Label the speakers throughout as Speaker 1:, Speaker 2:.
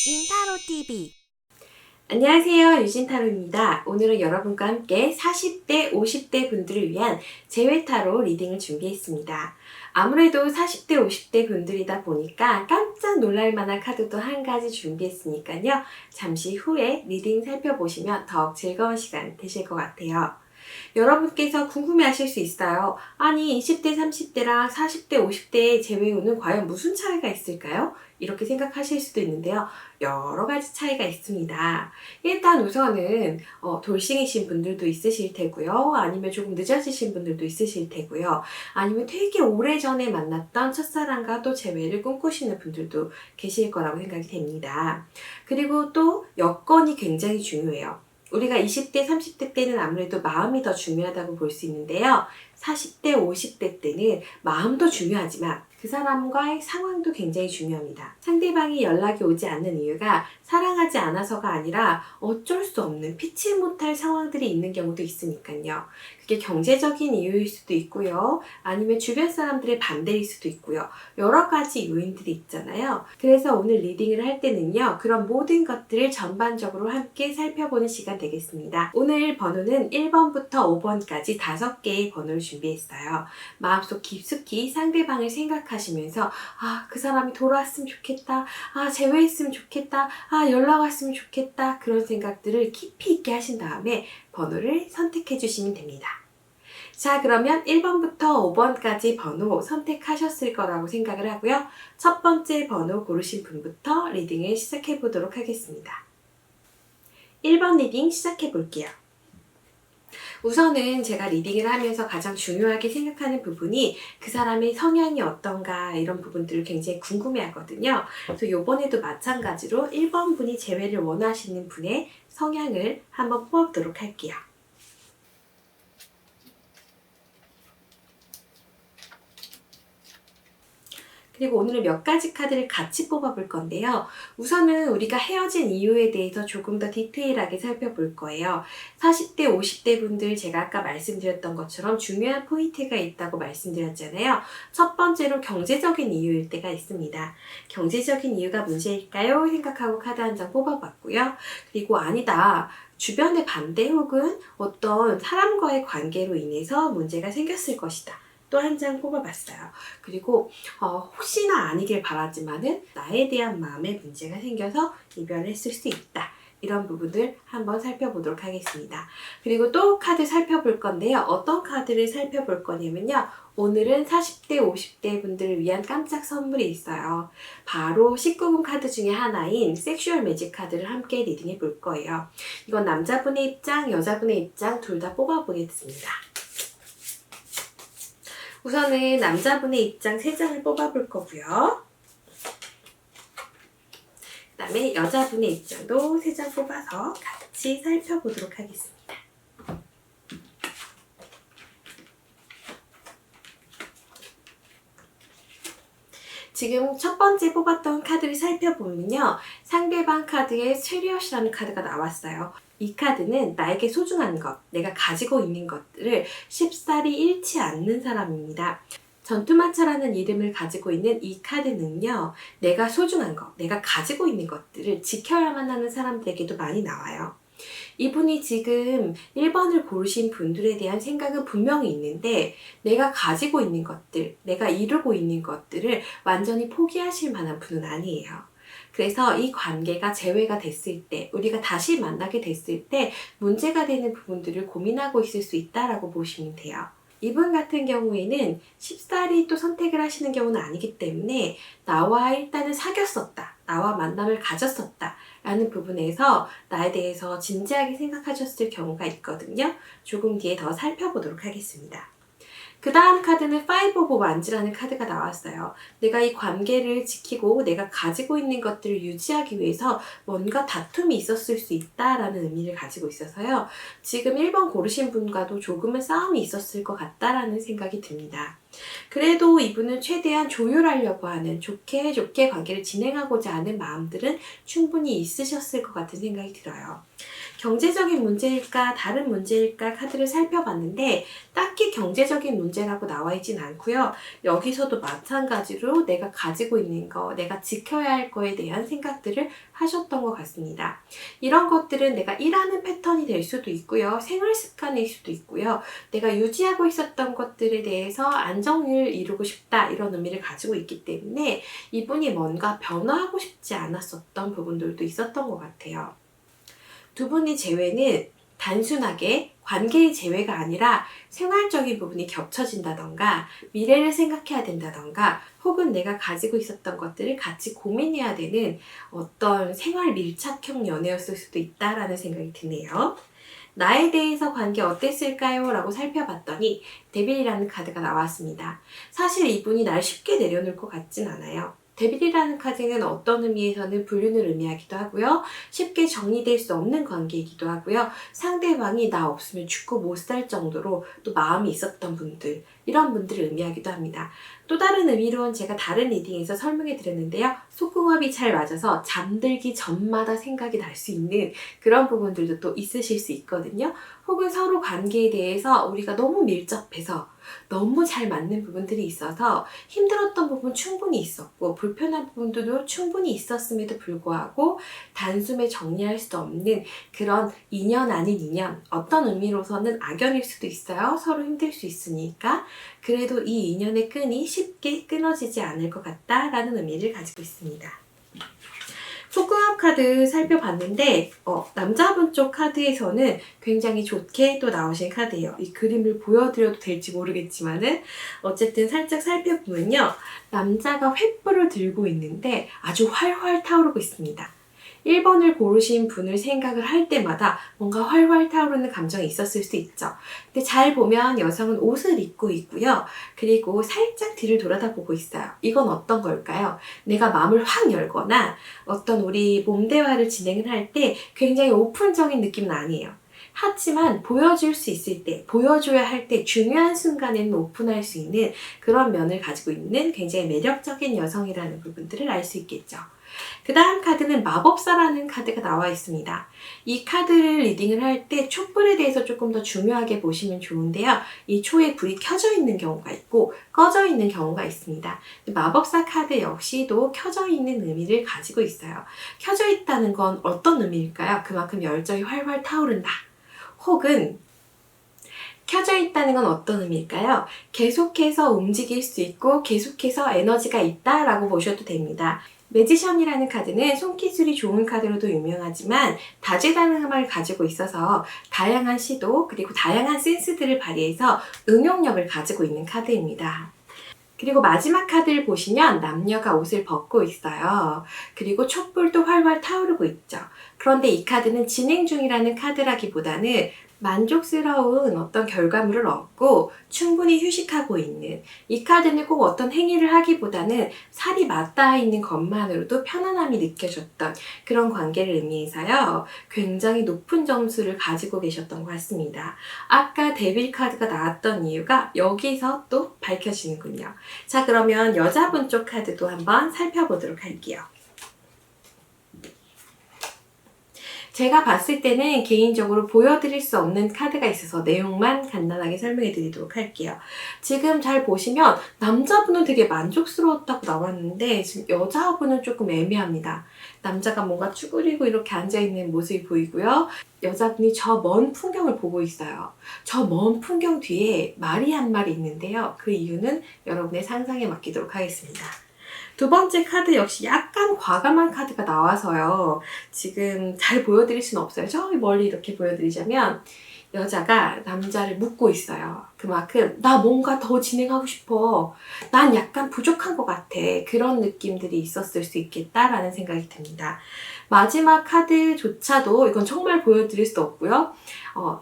Speaker 1: 인타로TV.
Speaker 2: 안녕하세요, 유진타로입니다. 오늘은 여러분과 함께 40대, 50대 분들을 위한 재회타로 리딩을 준비했습니다. 아무래도 40대, 50대 분들이다 보니까 깜짝 놀랄 만한 카드도 한 가지 준비했으니까요. 잠시 후에 리딩 살펴보시면 더욱 즐거운 시간 되실 것 같아요. 여러분께서 궁금해하실 수 있어요. 아니 20대, 30대랑 40대, 50대의 재회운은 과연 무슨 차이가 있을까요? 이렇게 생각하실 수도 있는데요. 여러 가지 차이가 있습니다. 일단 우선은 돌싱이신 분들도 있으실 테고요. 아니면 조금 늦어지신 분들도 있으실 테고요. 아니면 되게 오래전에 만났던 첫사랑과 또 재회를 꿈꾸시는 분들도 계실 거라고 생각이 됩니다. 그리고 또 여건이 굉장히 중요해요. 우리가 20대, 30대 때는 아무래도 마음이 더 중요하다고 볼 수 있는데요. 40대, 50대 때는 마음도 중요하지만 그 사람과의 상황도 굉장히 중요합니다. 상대방이 연락이 오지 않는 이유가 사랑하지 않아서가 아니라 어쩔 수 없는 피치 못할 상황들이 있는 경우도 있으니까요. 그게 경제적인 이유일 수도 있고요. 아니면 주변 사람들의 반대일 수도 있고요. 여러 가지 요인들이 있잖아요. 그래서 오늘 리딩을 할 때는요. 그런 모든 것들을 전반적으로 함께 살펴보는 시간 되겠습니다. 오늘 번호는 1번부터 5번까지 5개의 번호를 준비했어요. 마음속 깊숙이 상대방을 생각하시면서 그 사람이 돌아왔으면 좋겠다. 재회했으면 좋겠다. 연락 왔으면 좋겠다. 그런 생각들을 깊이 있게 하신 다음에 번호를 선택해 주시면 됩니다. 자, 그러면 1번부터 5번까지 번호 선택하셨을 거라고 생각을 하고요. 첫 번째 번호 고르신 분부터 리딩을 시작해 보도록 하겠습니다. 1번 리딩 시작해 볼게요. 우선은 제가 리딩을 하면서 가장 중요하게 생각하는 부분이 그 사람의 성향이 어떤가 이런 부분들을 굉장히 궁금해 하거든요. 그래서 이번에도 마찬가지로 1번 분이 재회를 원하시는 분의 성향을 한번 뽑아보도록 할게요. 그리고 오늘은 몇 가지 카드를 같이 뽑아볼 건데요. 우선은 우리가 헤어진 이유에 대해서 조금 더 디테일하게 살펴볼 거예요. 40대, 50대 분들 제가 아까 말씀드렸던 것처럼 중요한 포인트가 있다고 말씀드렸잖아요. 첫 번째로 경제적인 이유일 때가 있습니다. 경제적인 이유가 문제일까요? 생각하고 카드 한 장 뽑아봤고요. 그리고 아니다. 주변의 반대 혹은 어떤 사람과의 관계로 인해서 문제가 생겼을 것이다. 또 한 장 뽑아봤어요. 그리고 혹시나 아니길 바라지만은 나에 대한 마음에 문제가 생겨서 이별을 했을 수 있다. 이런 부분들 한번 살펴보도록 하겠습니다. 그리고 또 카드 살펴볼 건데요. 어떤 카드를 살펴볼 거냐면요. 오늘은 40대, 50대 분들을 위한 깜짝 선물이 있어요. 바로 19금 카드 중에 하나인 섹슈얼 매직 카드를 함께 리딩해 볼 거예요. 이건 남자분의 입장, 여자분의 입장 둘 다 뽑아보겠습니다. 우선은 남자분의 입장 3장을 뽑아볼 거고요. 그 다음에 여자분의 입장도 3장 뽑아서 같이 살펴보도록 하겠습니다. 지금 첫 번째 뽑았던 카드를 살펴보면요. 상대방 카드에 체리엇이라는 카드가 나왔어요. 이 카드는 나에게 소중한 것, 내가 가지고 있는 것들을 쉽사리 잃지 않는 사람입니다. 전투마차라는 이름을 가지고 있는 이 카드는요. 내가 소중한 것, 내가 가지고 있는 것들을 지켜야만 하는 사람들에게도 많이 나와요. 이분이 지금 1번을 고르신 분들에 대한 생각은 분명히 있는데 내가 가지고 있는 것들, 내가 이루고 있는 것들을 완전히 포기하실 만한 분은 아니에요. 그래서 이 관계가 재회가 됐을 때, 우리가 다시 만나게 됐을 때 문제가 되는 부분들을 고민하고 있을 수 있다라고 보시면 돼요. 이분 같은 경우에는 쉽사리 또 선택을 하시는 경우는 아니기 때문에 나와 일단은 사귀었었다. 나와 만남을 가졌었다. 라는 부분에서 나에 대해서 진지하게 생각하셨을 경우가 있거든요. 조금 뒤에 더 살펴보도록 하겠습니다. 그 다음 카드는 Five of Wands라는 카드가 나왔어요. 내가 이 관계를 지키고 내가 가지고 있는 것들을 유지하기 위해서 뭔가 다툼이 있었을 수 있다라는 의미를 가지고 있어서요. 지금 1번 고르신 분과도 조금은 싸움이 있었을 것 같다라는 생각이 듭니다. 그래도 이분은 최대한 조율하려고 하는, 좋게 좋게 관계를 진행하고자 하는 마음들은 충분히 있으셨을 것 같은 생각이 들어요. 경제적인 문제일까 다른 문제일까 카드를 살펴봤는데 딱히 경제적인 문제라고 나와 있진 않고요. 여기서도 마찬가지로 내가 가지고 있는 거, 내가 지켜야 할 거에 대한 생각들을 하셨던 것 같습니다. 이런 것들은 내가 일하는 패턴이 될 수도 있고요. 생활 습관일 수도 있고요. 내가 유지하고 있었던 것들에 대해서 안정을 이루고 싶다 이런 의미를 가지고 있기 때문에 이분이 뭔가 변화하고 싶지 않았었던 부분들도 있었던 것 같아요. 두 분의 재회는 단순하게 관계의 재회가 아니라 생활적인 부분이 겹쳐진다던가 미래를 생각해야 된다던가 혹은 내가 가지고 있었던 것들을 같이 고민해야 되는 어떤 생활 밀착형 연애였을 수도 있다라는 생각이 드네요. 나에 대해서 관계 어땠을까요? 라고 살펴봤더니 데빌이라는 카드가 나왔습니다. 사실 이분이 날 쉽게 내려놓을 것 같진 않아요. 데빌이라는 카드는 어떤 의미에서는 불륜을 의미하기도 하고요. 쉽게 정리될 수 없는 관계이기도 하고요. 상대방이 나 없으면 죽고 못 살 정도로 또 마음이 있었던 분들, 이런 분들을 의미하기도 합니다. 또 다른 의미로는 제가 다른 리딩에서 설명해 드렸는데요. 속궁합이 잘 맞아서 잠들기 전마다 생각이 날 수 있는 그런 부분들도 또 있으실 수 있거든요. 혹은 서로 관계에 대해서 우리가 너무 밀접해서 너무 잘 맞는 부분들이 있어서 힘들었던 부분 충분히 있었고 불편한 부분들도 충분히 있었음에도 불구하고 단숨에 정리할 수 없는 그런 인연 아닌 인연, 어떤 의미로서는 악연일 수도 있어요. 서로 힘들 수 있으니까. 그래도 이 인연의 끈이 쉽게 끊어지지 않을 것 같다라는 의미를 가지고 있습니다. 속궁합 카드 살펴봤는데 남자분 쪽 카드에서는 굉장히 좋게 또 나오신 카드예요. 이 그림을 보여드려도 될지 모르겠지만은 어쨌든 살짝 살펴보면요. 남자가 횃불을 들고 있는데 아주 활활 타오르고 있습니다. 1번을 고르신 분을 생각을 할 때마다 뭔가 활활 타오르는 감정이 있었을 수 있죠. 근데 잘 보면 여성은 옷을 입고 있고요. 그리고 살짝 뒤를 돌아다보고 있어요. 이건 어떤 걸까요? 내가 마음을 확 열거나 어떤 우리 몸 대화를 진행을 할 때 굉장히 오픈적인 느낌은 아니에요. 하지만 보여줄 수 있을 때, 보여줘야 할 때 중요한 순간에는 오픈할 수 있는 그런 면을 가지고 있는 굉장히 매력적인 여성이라는 부분들을 알 수 있겠죠. 그 다음 카드는 마법사라는 카드가 나와 있습니다. 이 카드를 리딩을 할 때 촛불에 대해서 조금 더 중요하게 보시면 좋은데요. 이 초에 불이 켜져 있는 경우가 있고 꺼져 있는 경우가 있습니다. 마법사 카드 역시도 켜져 있는 의미를 가지고 있어요. 켜져 있다는 건 어떤 의미일까요? 그만큼 열정이 활활 타오른다. 혹은 켜져 있다는 건 어떤 의미일까요? 계속해서 움직일 수 있고 계속해서 에너지가 있다라고 보셔도 됩니다. 매지션이라는 카드는 손기술이 좋은 카드로도 유명하지만 다재다능함을 가지고 있어서 다양한 시도 그리고 다양한 센스들을 발휘해서 응용력을 가지고 있는 카드입니다. 그리고 마지막 카드를 보시면 남녀가 옷을 벗고 있어요. 그리고 촛불도 활활 타오르고 있죠. 그런데 이 카드는 진행 중이라는 카드라기보다는 만족스러운 어떤 결과물을 얻고 충분히 휴식하고 있는, 이 카드는 꼭 어떤 행위를 하기보다는 살이 맞닿아 있는 것만으로도 편안함이 느껴졌던 그런 관계를 의미해서요. 굉장히 높은 점수를 가지고 계셨던 것 같습니다. 아까 데빌 카드가 나왔던 이유가 여기서 또 밝혀지는군요. 자, 그러면 여자분 쪽 카드도 한번 살펴보도록 할게요. 제가 봤을 때는 개인적으로 보여드릴 수 없는 카드가 있어서 내용만 간단하게 설명해 드리도록 할게요. 지금 잘 보시면 남자분은 되게 만족스러웠다고 나왔는데 지금 여자분은 조금 애매합니다. 남자가 뭔가 쭈그리고 이렇게 앉아있는 모습이 보이고요. 여자분이 저 먼 풍경을 보고 있어요. 저 먼 풍경 뒤에 말이 한 마리 있는데요. 그 이유는 여러분의 상상에 맡기도록 하겠습니다. 두 번째 카드 역시 약간 과감한 카드가 나와서요. 지금 잘 보여드릴 수는 없어요. 저기 멀리 이렇게 보여드리자면 여자가 남자를 묻고 있어요. 그만큼 나 뭔가 더 진행하고 싶어. 난 약간 부족한 것 같아. 그런 느낌들이 있었을 수 있겠다라는 생각이 듭니다. 마지막 카드조차도 이건 정말 보여드릴 수 없고요.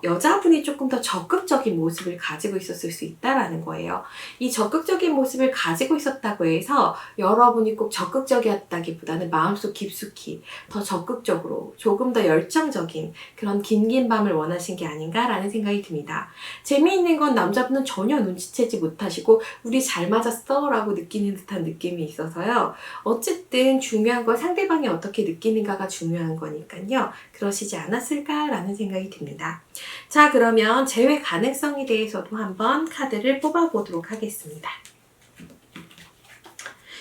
Speaker 2: 여자분이 조금 더 적극적인 모습을 가지고 있었을 수 있다라는 거예요. 이 적극적인 모습을 가지고 있었다고 해서 여러분이 꼭 적극적이었다기보다는 마음속 깊숙이 더 적극적으로 조금 더 열정적인 그런 긴긴 밤을 원하신 게 아닌가라는 생각이 듭니다. 재미있는 건 남자분은 전혀 눈치채지 못하시고 우리 잘 맞았어 라고 느끼는 듯한 느낌이 있어서요. 어쨌든 중요한 건 상대방이 어떻게 느끼는가가 중요한 거니까요. 그러시지 않았을까라는 생각이 듭니다. 자, 그러면 재회 가능성에 대해서도 한번 카드를 뽑아보도록 하겠습니다.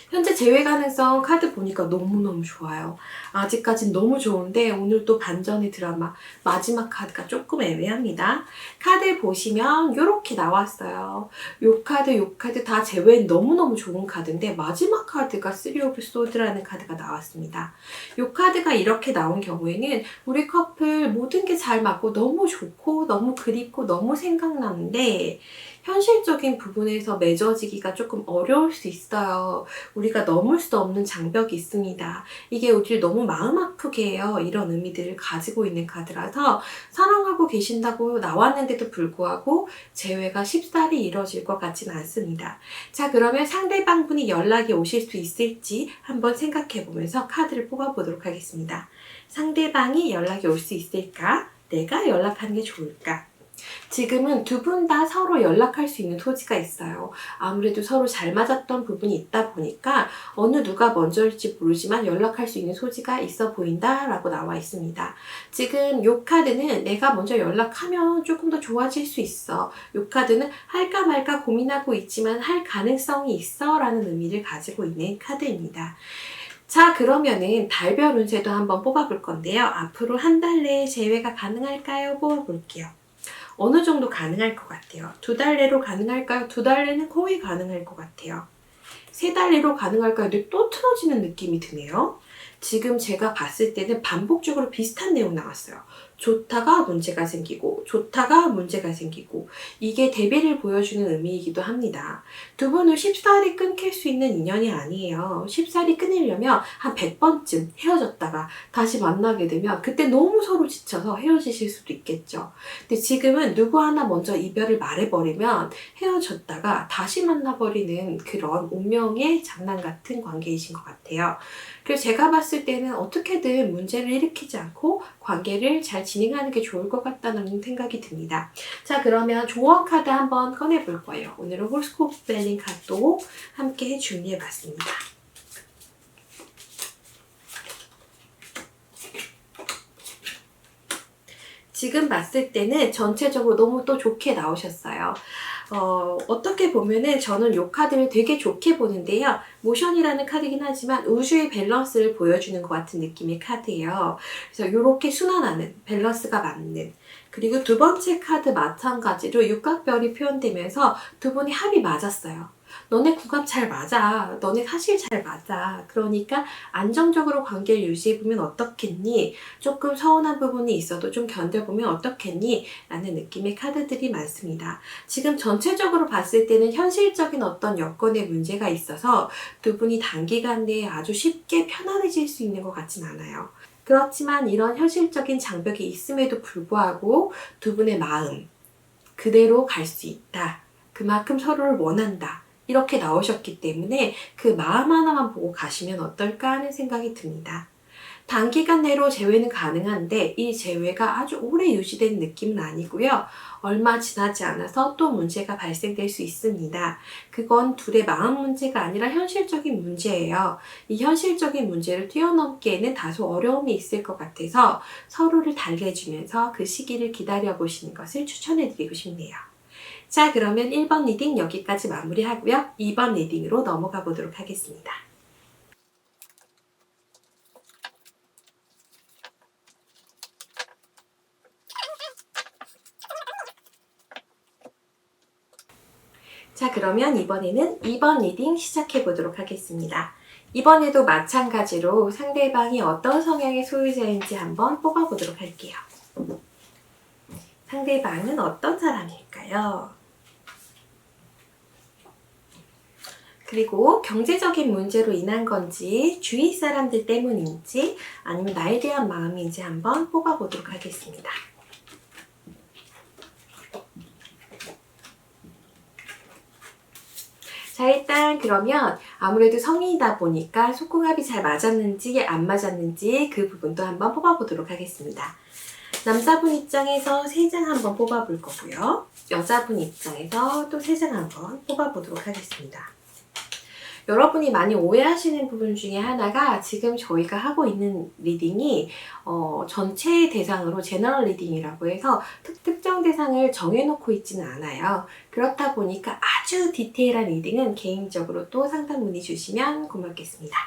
Speaker 2: 현재 재회 가능성 카드 보니까 너무너무 좋아요. 아직까진 너무 좋은데 오늘 또 반전의 드라마 마지막 카드가 조금 애매합니다. 카드 보시면 이렇게 나왔어요. 요 카드 다 재회엔 너무너무 좋은 카드인데 마지막 카드가 쓰리 오브 소드라는 카드가 나왔습니다. 요 카드가 이렇게 나온 경우에는 우리 커플 모든 게 잘 맞고 너무 좋고 너무 그립고 너무 생각나는데 현실적인 부분에서 맺어지기가 조금 어려울 수 있어요. 우리가 넘을 수 없는 장벽이 있습니다. 이게 우리를 너무 마음 아프게 해요. 이런 의미들을 가지고 있는 카드라서 사랑하고 계신다고 나왔는데도 불구하고 재회가 쉽사리 이뤄질 것 같지는 않습니다. 자, 그러면 상대방 분이 연락이 오실 수 있을지 한번 생각해 보면서 카드를 뽑아보도록 하겠습니다. 상대방이 연락이 올 수 있을까? 내가 연락하는 게 좋을까? 지금은 두 분 다 서로 연락할 수 있는 소지가 있어요. 아무래도 서로 잘 맞았던 부분이 있다 보니까 어느 누가 먼저일지 모르지만 연락할 수 있는 소지가 있어 보인다라고 나와 있습니다. 지금 이 카드는 내가 먼저 연락하면 조금 더 좋아질 수 있어. 이 카드는 할까 말까 고민하고 있지만 할 가능성이 있어 라는 의미를 가지고 있는 카드입니다. 자, 그러면은 달별 운세도 한번 뽑아볼 건데요. 앞으로 한 달 내에 재회가 가능할까요? 뽑아볼게요. 어느 정도 가능할 것 같아요. 2달 내로 가능할까요? 2달 내는 거의 가능할 것 같아요. 3달 내로 가능할까요? 근데 또 틀어지는 느낌이 드네요. 지금 제가 봤을 때는 반복적으로 비슷한 내용 나왔어요. 좋다가 문제가 생기고 좋다가 문제가 생기고 이게 대비를 보여주는 의미이기도 합니다. 두 분은 쉽사리 끊길 수 있는 인연이 아니에요. 쉽사리 끊으려면 한 100번쯤 헤어졌다가 다시 만나게 되면 그때 너무 서로 지쳐서 헤어지실 수도 있겠죠. 근데 지금은 누구 하나 먼저 이별을 말해버리면 헤어졌다가 다시 만나버리는 그런 운명의 장난 같은 관계이신 것 같아요. 그래서 제가 봤을 때는 어떻게든 문제를 일으키지 않고 관계를 잘 진행하는 게 좋을 것 같다는 생각이 듭니다. 자, 그러면 조언 카드 한번 꺼내볼 거예요. 오늘은 홀스코프 벨링 카드도 함께 준비해봤습니다. 지금 봤을 때는 전체적으로 너무 또 좋게 나오셨어요. 어떻게 보면은 저는 이 카드를 되게 좋게 보는데요. 모션이라는 카드긴 하지만 우주의 밸런스를 보여주는 것 같은 느낌의 카드예요. 그래서 이렇게 순환하는, 밸런스가 맞는, 그리고 두 번째 카드 마찬가지로 육각별이 표현되면서 두 분이 합이 맞았어요. 너네 궁합 잘 맞아. 너네 사실 잘 맞아. 그러니까 안정적으로 관계를 유지해보면 어떻겠니? 조금 서운한 부분이 있어도 좀 견뎌보면 어떻겠니? 라는 느낌의 카드들이 많습니다. 지금 전체적으로 봤을 때는 현실적인 어떤 여건의 문제가 있어서 두 분이 단기간 내에 아주 쉽게 편안해질 수 있는 것 같진 않아요. 그렇지만 이런 현실적인 장벽이 있음에도 불구하고 두 분의 마음 그대로 갈 수 있다. 그만큼 서로를 원한다. 이렇게 나오셨기 때문에 그 마음 하나만 보고 가시면 어떨까 하는 생각이 듭니다. 단기간 내로 재회는 가능한데 이 재회가 아주 오래 유지되는 느낌은 아니고요. 얼마 지나지 않아서 또 문제가 발생될 수 있습니다. 그건 둘의 마음 문제가 아니라 현실적인 문제예요. 이 현실적인 문제를 뛰어넘기에는 다소 어려움이 있을 것 같아서 서로를 달래주면서 그 시기를 기다려보시는 것을 추천해드리고 싶네요. 자, 그러면 1번 리딩 여기까지 마무리하고요. 2번 리딩으로 넘어가 보도록 하겠습니다. 자, 그러면 이번에는 2번 리딩 시작해 보도록 하겠습니다. 이번에도 마찬가지로 상대방이 어떤 성향의 소유자인지 한번 뽑아보도록 할게요. 상대방은 어떤 사람일까요? 그리고 경제적인 문제로 인한 건지 주위 사람들 때문인지 아니면 나에 대한 마음인지 한번 뽑아보도록 하겠습니다. 자, 일단 그러면 아무래도 성인이다 보니까 속궁합이 잘 맞았는지 안 맞았는지 그 부분도 한번 뽑아보도록 하겠습니다. 남자분 입장에서 3장 한번 뽑아볼 거고요. 여자분 입장에서 또 3장 한번 뽑아보도록 하겠습니다. 여러분이 많이 오해하시는 부분 중에 하나가 지금 저희가 하고 있는 리딩이 전체 대상으로 제너럴 리딩이라고 해서 특정 대상을 정해놓고 있지는 않아요. 그렇다 보니까 아주 디테일한 리딩은 개인적으로 또 상담 문의 주시면 고맙겠습니다.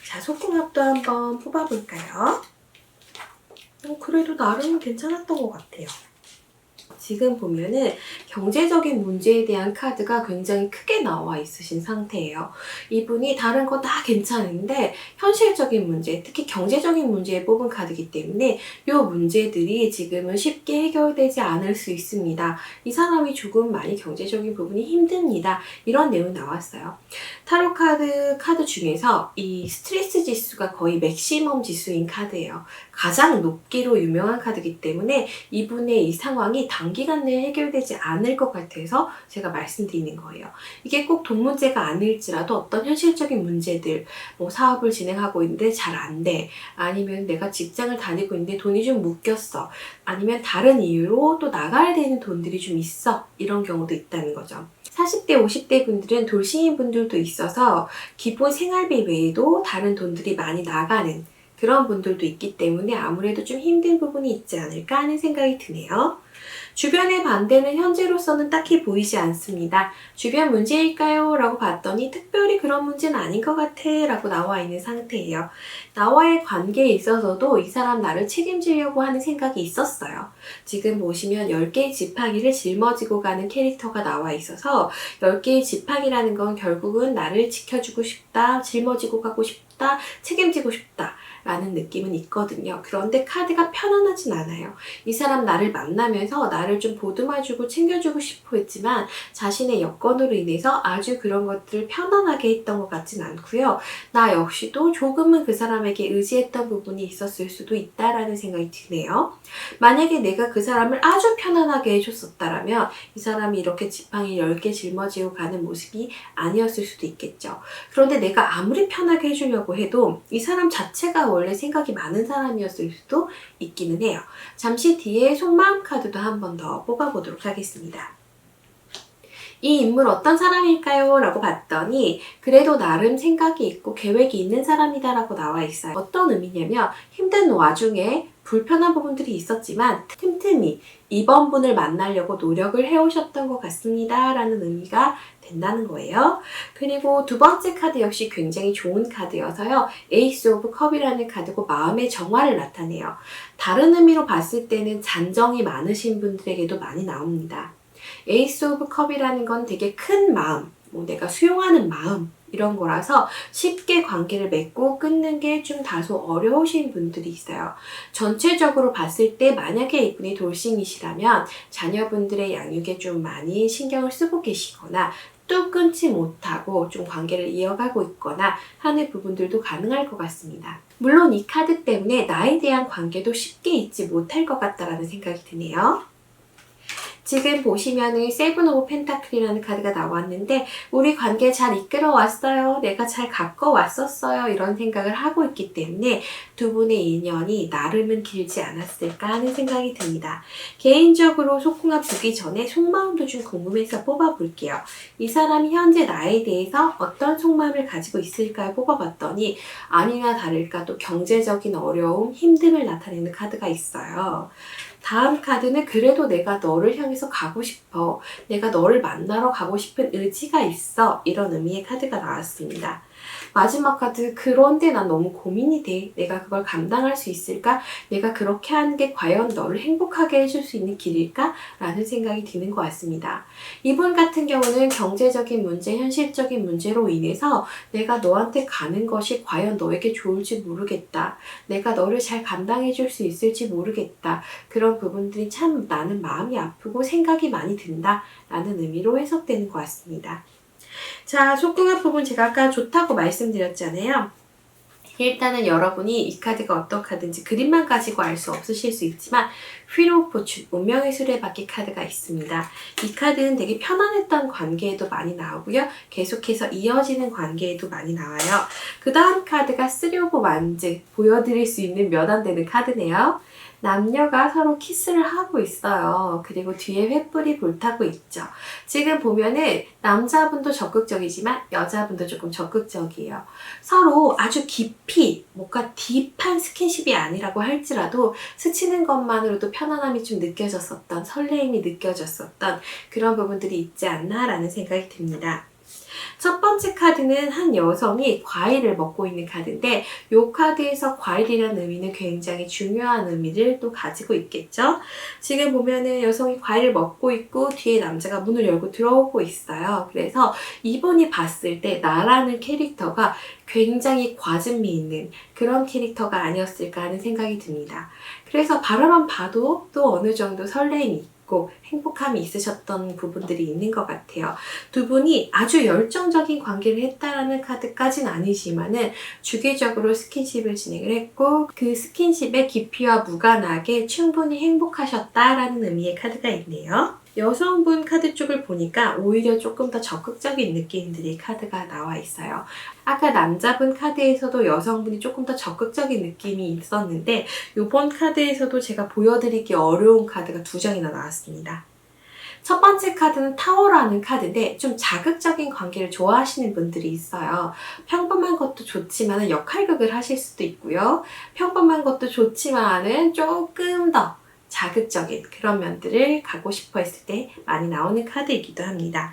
Speaker 2: 자, 속궁합도 한번 뽑아볼까요? 그래도 나름 괜찮았던 것 같아요. 지금 보면은 경제적인 문제에 대한 카드가 굉장히 크게 나와 있으신 상태예요. 이분이 다른 거 다 괜찮은데 현실적인 문제, 특히 경제적인 문제에 뽑은 카드이기 때문에 이 문제들이 지금은 쉽게 해결되지 않을 수 있습니다. 이 사람이 조금 많이 경제적인 부분이 힘듭니다. 이런 내용이 나왔어요. 타로 카드 중에서 이 스트레스 지수가 거의 맥시멈 지수인 카드예요. 가장 높기로 유명한 카드이기 때문에 이분의 이 상황이 단기간 내에 해결되지 않을 것 같아서 제가 말씀드리는 거예요. 이게 꼭 돈 문제가 아닐지라도 어떤 현실적인 문제들, 뭐 사업을 진행하고 있는데 잘 안 돼. 아니면 내가 직장을 다니고 있는데 돈이 좀 묶였어. 아니면 다른 이유로 또 나가야 되는 돈들이 좀 있어. 이런 경우도 있다는 거죠. 40대, 50대 분들은 돌싱인 분들도 있어서 기본 생활비 외에도 다른 돈들이 많이 나가는 그런 분들도 있기 때문에 아무래도 좀 힘든 부분이 있지 않을까 하는 생각이 드네요. 주변의 반대는 현재로서는 딱히 보이지 않습니다. 주변 문제일까요? 라고 봤더니 특별히 그런 문제는 아닌 것 같아 라고 나와 있는 상태예요. 나와의 관계에 있어서도 이 사람 나를 책임지려고 하는 생각이 있었어요. 지금 보시면 10개의 지팡이를 짊어지고 가는 캐릭터가 나와 있어서 10개의 지팡이라는 건 결국은 나를 지켜주고 싶다, 짊어지고 가고 싶다, 책임지고 싶다 라는 느낌은 있거든요. 그런데 카드가 편안하진 않아요. 이 사람 나를 만나면서 나를 좀 보듬어주고 챙겨주고 싶어 했지만 자신의 여건으로 인해서 아주 그런 것들을 편안하게 했던 것 같진 않고요. 나 역시도 조금은 그 사람에게 의지했던 부분이 있었을 수도 있다라는 생각이 드네요. 만약에 내가 그 사람을 아주 편안하게 해줬었다라면 이 사람이 이렇게 지팡이 10개 짊어지고 가는 모습이 아니었을 수도 있겠죠. 그런데 내가 아무리 편하게 해주려고 해도 이 사람 자체가 원래 생각이 많은 사람이었을 수도 있기는 해요. 잠시 뒤에 속마음 카드도 한 번 더 뽑아보도록 하겠습니다. 이 인물 어떤 사람일까요? 라고 봤더니 그래도 나름 생각이 있고 계획이 있는 사람이다 라고 나와 있어요. 어떤 의미냐면 힘든 와중에 불편한 부분들이 있었지만 틈틈이 이번 분을 만나려고 노력을 해오셨던 것 같습니다 라는 의미가 된다는 거예요. 그리고 두 번째 카드 역시 굉장히 좋은 카드여서요. 에이스 오브 컵이라는 카드고 마음의 정화를 나타내요. 다른 의미로 봤을 때는 잔정이 많으신 분들에게도 많이 나옵니다. 에이스 오브 컵이라는 건 되게 큰 마음, 뭐 내가 수용하는 마음 이런 거라서 쉽게 관계를 맺고 끊는 게 좀 다소 어려우신 분들이 있어요. 전체적으로 봤을 때 만약에 이분이 돌싱이시라면 자녀분들의 양육에 좀 많이 신경을 쓰고 계시거나 또 끊지 못하고 좀 관계를 이어가고 있거나 하는 부분들도 가능할 것 같습니다. 물론 이 카드 때문에 나에 대한 관계도 쉽게 잊지 못할 것 같다라는 생각이 드네요. 지금 보시면은 세븐 오브 펜타클이라는 카드가 나왔는데 우리 관계 잘 이끌어왔어요. 내가 잘 가꿔왔었어요. 이런 생각을 하고 있기 때문에 두 분의 인연이 나름은 길지 않았을까 하는 생각이 듭니다. 개인적으로 속궁합 보기 전에 속마음도 좀 궁금해서 뽑아볼게요. 이 사람이 현재 나에 대해서 어떤 속마음을 가지고 있을까요? 뽑아봤더니 아니나 다를까 또 경제적인 어려움, 힘듦을 나타내는 카드가 있어요. 다음 카드는 그래도 내가 너를 향해서 가고 싶어. 내가 너를 만나러 가고 싶은 의지가 있어. 이런 의미의 카드가 나왔습니다. 마지막 카드, 그런데 난 너무 고민이 돼. 내가 그걸 감당할 수 있을까? 내가 그렇게 하는 게 과연 너를 행복하게 해줄 수 있는 길일까? 라는 생각이 드는 것 같습니다. 이분 같은 경우는 경제적인 문제, 현실적인 문제로 인해서 내가 너한테 가는 것이 과연 너에게 좋을지 모르겠다. 내가 너를 잘 감당해줄 수 있을지 모르겠다. 그런 부분들이 참 나는 마음이 아프고 생각이 많이 든다. 라는 의미로 해석되는 것 같습니다. 자, 속궁합 부분 제가 아까 좋다고 말씀드렸잖아요. 일단은 여러분이 이 카드가 어떤 카드인지 그림만 가지고 알 수 없으실 수 있지만 휠 오브 포춘, 운명의 수레바퀴 카드가 있습니다. 이 카드는 되게 편안했던 관계에도 많이 나오고요. 계속해서 이어지는 관계에도 많이 나와요. 그 다음 카드가 쓰리 오브 완즈, 보여드릴 수 있는 몇 안 되는 카드네요. 남녀가 서로 키스를 하고 있어요. 그리고 뒤에 횃불이 불타고 있죠. 지금 보면은 남자분도 적극적이지만 여자분도 조금 적극적이에요. 서로 아주 깊이 뭔가 딥한 스킨십이 아니라고 할지라도 스치는 것만으로도 편안함이 좀 느껴졌었던, 설레임이 느껴졌었던 그런 부분들이 있지 않나라는 생각이 듭니다. 첫 번째 카드는 한 여성이 과일을 먹고 있는 카드인데 이 카드에서 과일이라는 의미는 굉장히 중요한 의미를 또 가지고 있겠죠. 지금 보면은 여성이 과일을 먹고 있고 뒤에 남자가 문을 열고 들어오고 있어요. 그래서 이분이 봤을 때 나라는 캐릭터가 굉장히 과즙미 있는 그런 캐릭터가 아니었을까 하는 생각이 듭니다. 그래서 바라만 봐도 또 어느 정도 설레임이 있고 행복함이 있으셨던 부분들이 있는 것 같아요. 두 분이 아주 열정적인 관계를 했다라는 카드까지는 아니지만은 주기적으로 스킨십을 진행을 했고 그 스킨십의 깊이와 무관하게 충분히 행복하셨다라는 의미의 카드가 있네요. 여성분 카드 쪽을 보니까 오히려 조금 더 적극적인 느낌들이 카드가 나와 있어요. 아까 남자분 카드에서도 여성분이 조금 더 적극적인 느낌이 있었는데 이번 카드에서도 제가 보여드리기 어려운 카드가 두 장이나 나왔습니다. 첫 번째 카드는 타워라는 카드인데 좀 자극적인 관계를 좋아하시는 분들이 있어요. 평범한 것도 좋지만 역할극을 하실 수도 있고요. 평범한 것도 좋지만은 조금 더 자극적인 그런 면들을 가고 싶어 했을 때 많이 나오는 카드이기도 합니다.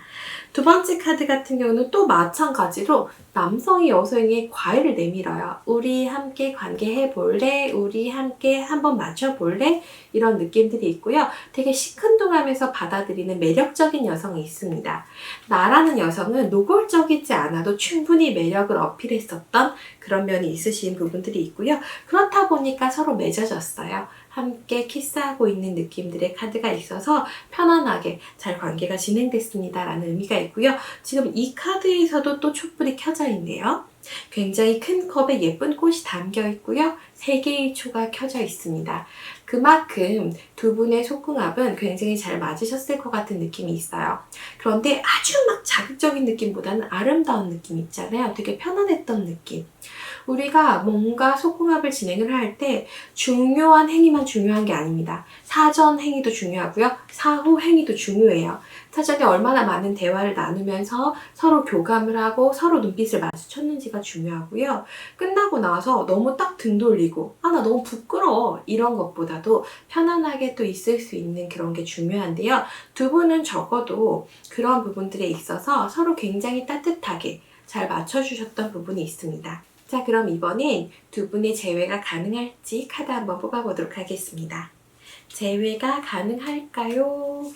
Speaker 2: 두 번째 카드 같은 경우는 또 마찬가지로 남성이 여성에게 과일을 내밀어요. 우리 함께 관계해 볼래? 우리 함께 한번 맞춰볼래? 이런 느낌들이 있고요. 되게 시큰둥하면서 받아들이는 매력적인 여성이 있습니다. 나라는 여성은 노골적이지 않아도 충분히 매력을 어필했었던 그런 면이 있으신 부분들이 있고요. 그렇다 보니까 서로 맺어졌어요. 함께 키스하고 있는 느낌들의 카드가 있어서 편안하게 잘 관계가 진행됐습니다 라는 의미가 있고요. 지금 이 카드에서도 또 촛불이 켜져 있네요. 굉장히 큰 컵에 예쁜 꽃이 담겨 있고요. 3개의 초가 켜져 있습니다. 그만큼 두 분의 속궁합은 굉장히 잘 맞으셨을 것 같은 느낌이 있어요. 그런데 아주 막 자극적인 느낌보다는 아름다운 느낌 있잖아요. 되게 편안했던 느낌. 우리가 뭔가 속궁합을 진행을 할 때 중요한 행위만 중요한 게 아닙니다. 사전 행위도 중요하고요. 사후 행위도 중요해요. 사전에 얼마나 많은 대화를 나누면서 서로 교감을 하고 서로 눈빛을 마주쳤는지가 중요하고요. 끝나고 나서 너무 딱 등 돌리고 나 너무 부끄러워 이런 것보다도 편안하게 또 있을 수 있는 그런 게 중요한데요. 두 분은 적어도 그런 부분들에 있어서 서로 굉장히 따뜻하게 잘 맞춰주셨던 부분이 있습니다. 자, 그럼 이번엔 두 분의 재회가 가능할지 카드 한번 뽑아보도록 하겠습니다. 재회가 가능할까요?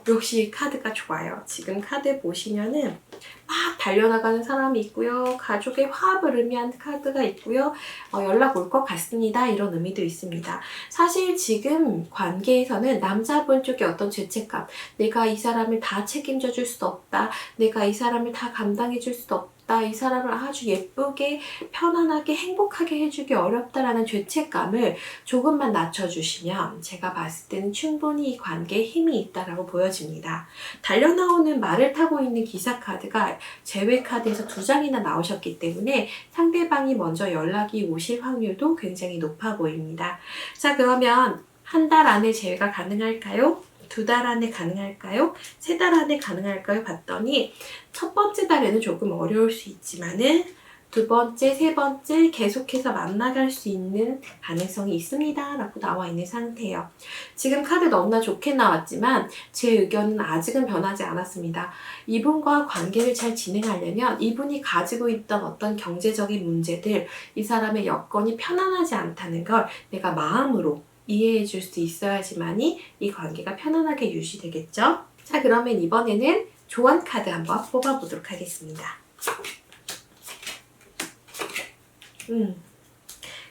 Speaker 2: 역시 카드가 좋아요. 지금 카드 보시면은 막 달려나가는 사람이 있고요. 가족의 화합을 의미하는 카드가 있고요. 연락 올 것 같습니다. 이런 의미도 있습니다. 사실 지금 관계에서는 남자분 쪽에 어떤 죄책감, 내가 이 사람을 다 책임져 줄 수도 없다. 내가 이 사람을 다 감당해 줄 수도 없다. 이 사람을 아주 예쁘게 편안하게 행복하게 해주기 어렵다라는 죄책감을 조금만 낮춰주시면 제가 봤을 때는 충분히 이 관계에 힘이 있다라고 보여집니다. 달려나오는 말을 타고 있는 기사 카드가 재회 카드에서 2장이나 나오셨기 때문에 상대방이 먼저 연락이 오실 확률도 굉장히 높아 보입니다. 자, 그러면 한 달 안에 재회가 가능할까요? 2달 안에 가능할까요? 3달 안에 가능할까요? 봤더니 첫 번째 달에는 조금 어려울 수 있지만은 두 번째, 세 번째 계속해서 만나갈 수 있는 가능성이 있습니다 라고 나와 있는 상태예요. 지금 카드 너무나 좋게 나왔지만 제 의견은 아직은 변하지 않았습니다. 이분과 관계를 잘 진행하려면 이분이 가지고 있던 어떤 경제적인 문제들, 이 사람의 여건이 편안하지 않다는 걸 내가 마음으로 이해해 줄 수 있어야지만이 이 관계가 편안하게 유지되겠죠? 자, 그러면 이번에는 조언 카드 한번 뽑아보도록 하겠습니다.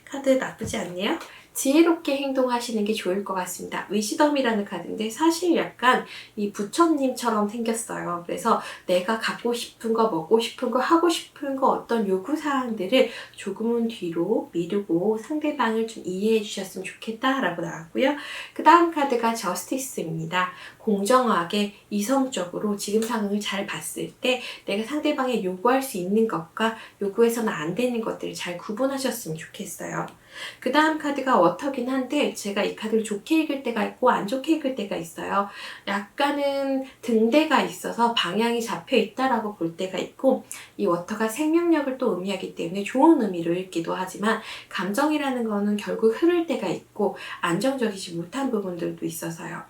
Speaker 2: 카드 나쁘지 않네요. 지혜롭게 행동하시는 게 좋을 것 같습니다. 위시덤이라는 카드인데 사실 약간 이 부처님처럼 생겼어요. 그래서 내가 갖고 싶은 거, 먹고 싶은 거, 하고 싶은 거 어떤 요구사항들을 조금은 뒤로 미루고 상대방을 좀 이해해 주셨으면 좋겠다라고 나왔고요. 그 다음 카드가 저스티스입니다. 공정하게 이성적으로 지금 상황을 잘 봤을 때 내가 상대방에 요구할 수 있는 것과 요구해서는 안 되는 것들을 잘 구분하셨으면 좋겠어요. 그 다음 카드가 워터긴 한데 제가 이 카드를 좋게 읽을 때가 있고 안 좋게 읽을 때가 있어요. 약간은 등대가 있어서 방향이 잡혀 있다라고 볼 때가 있고 이 워터가 생명력을 또 의미하기 때문에 좋은 의미로 읽기도 하지만 감정이라는 거는 결국 흐를 때가 있고 안정적이지 못한 부분들도 있어서요.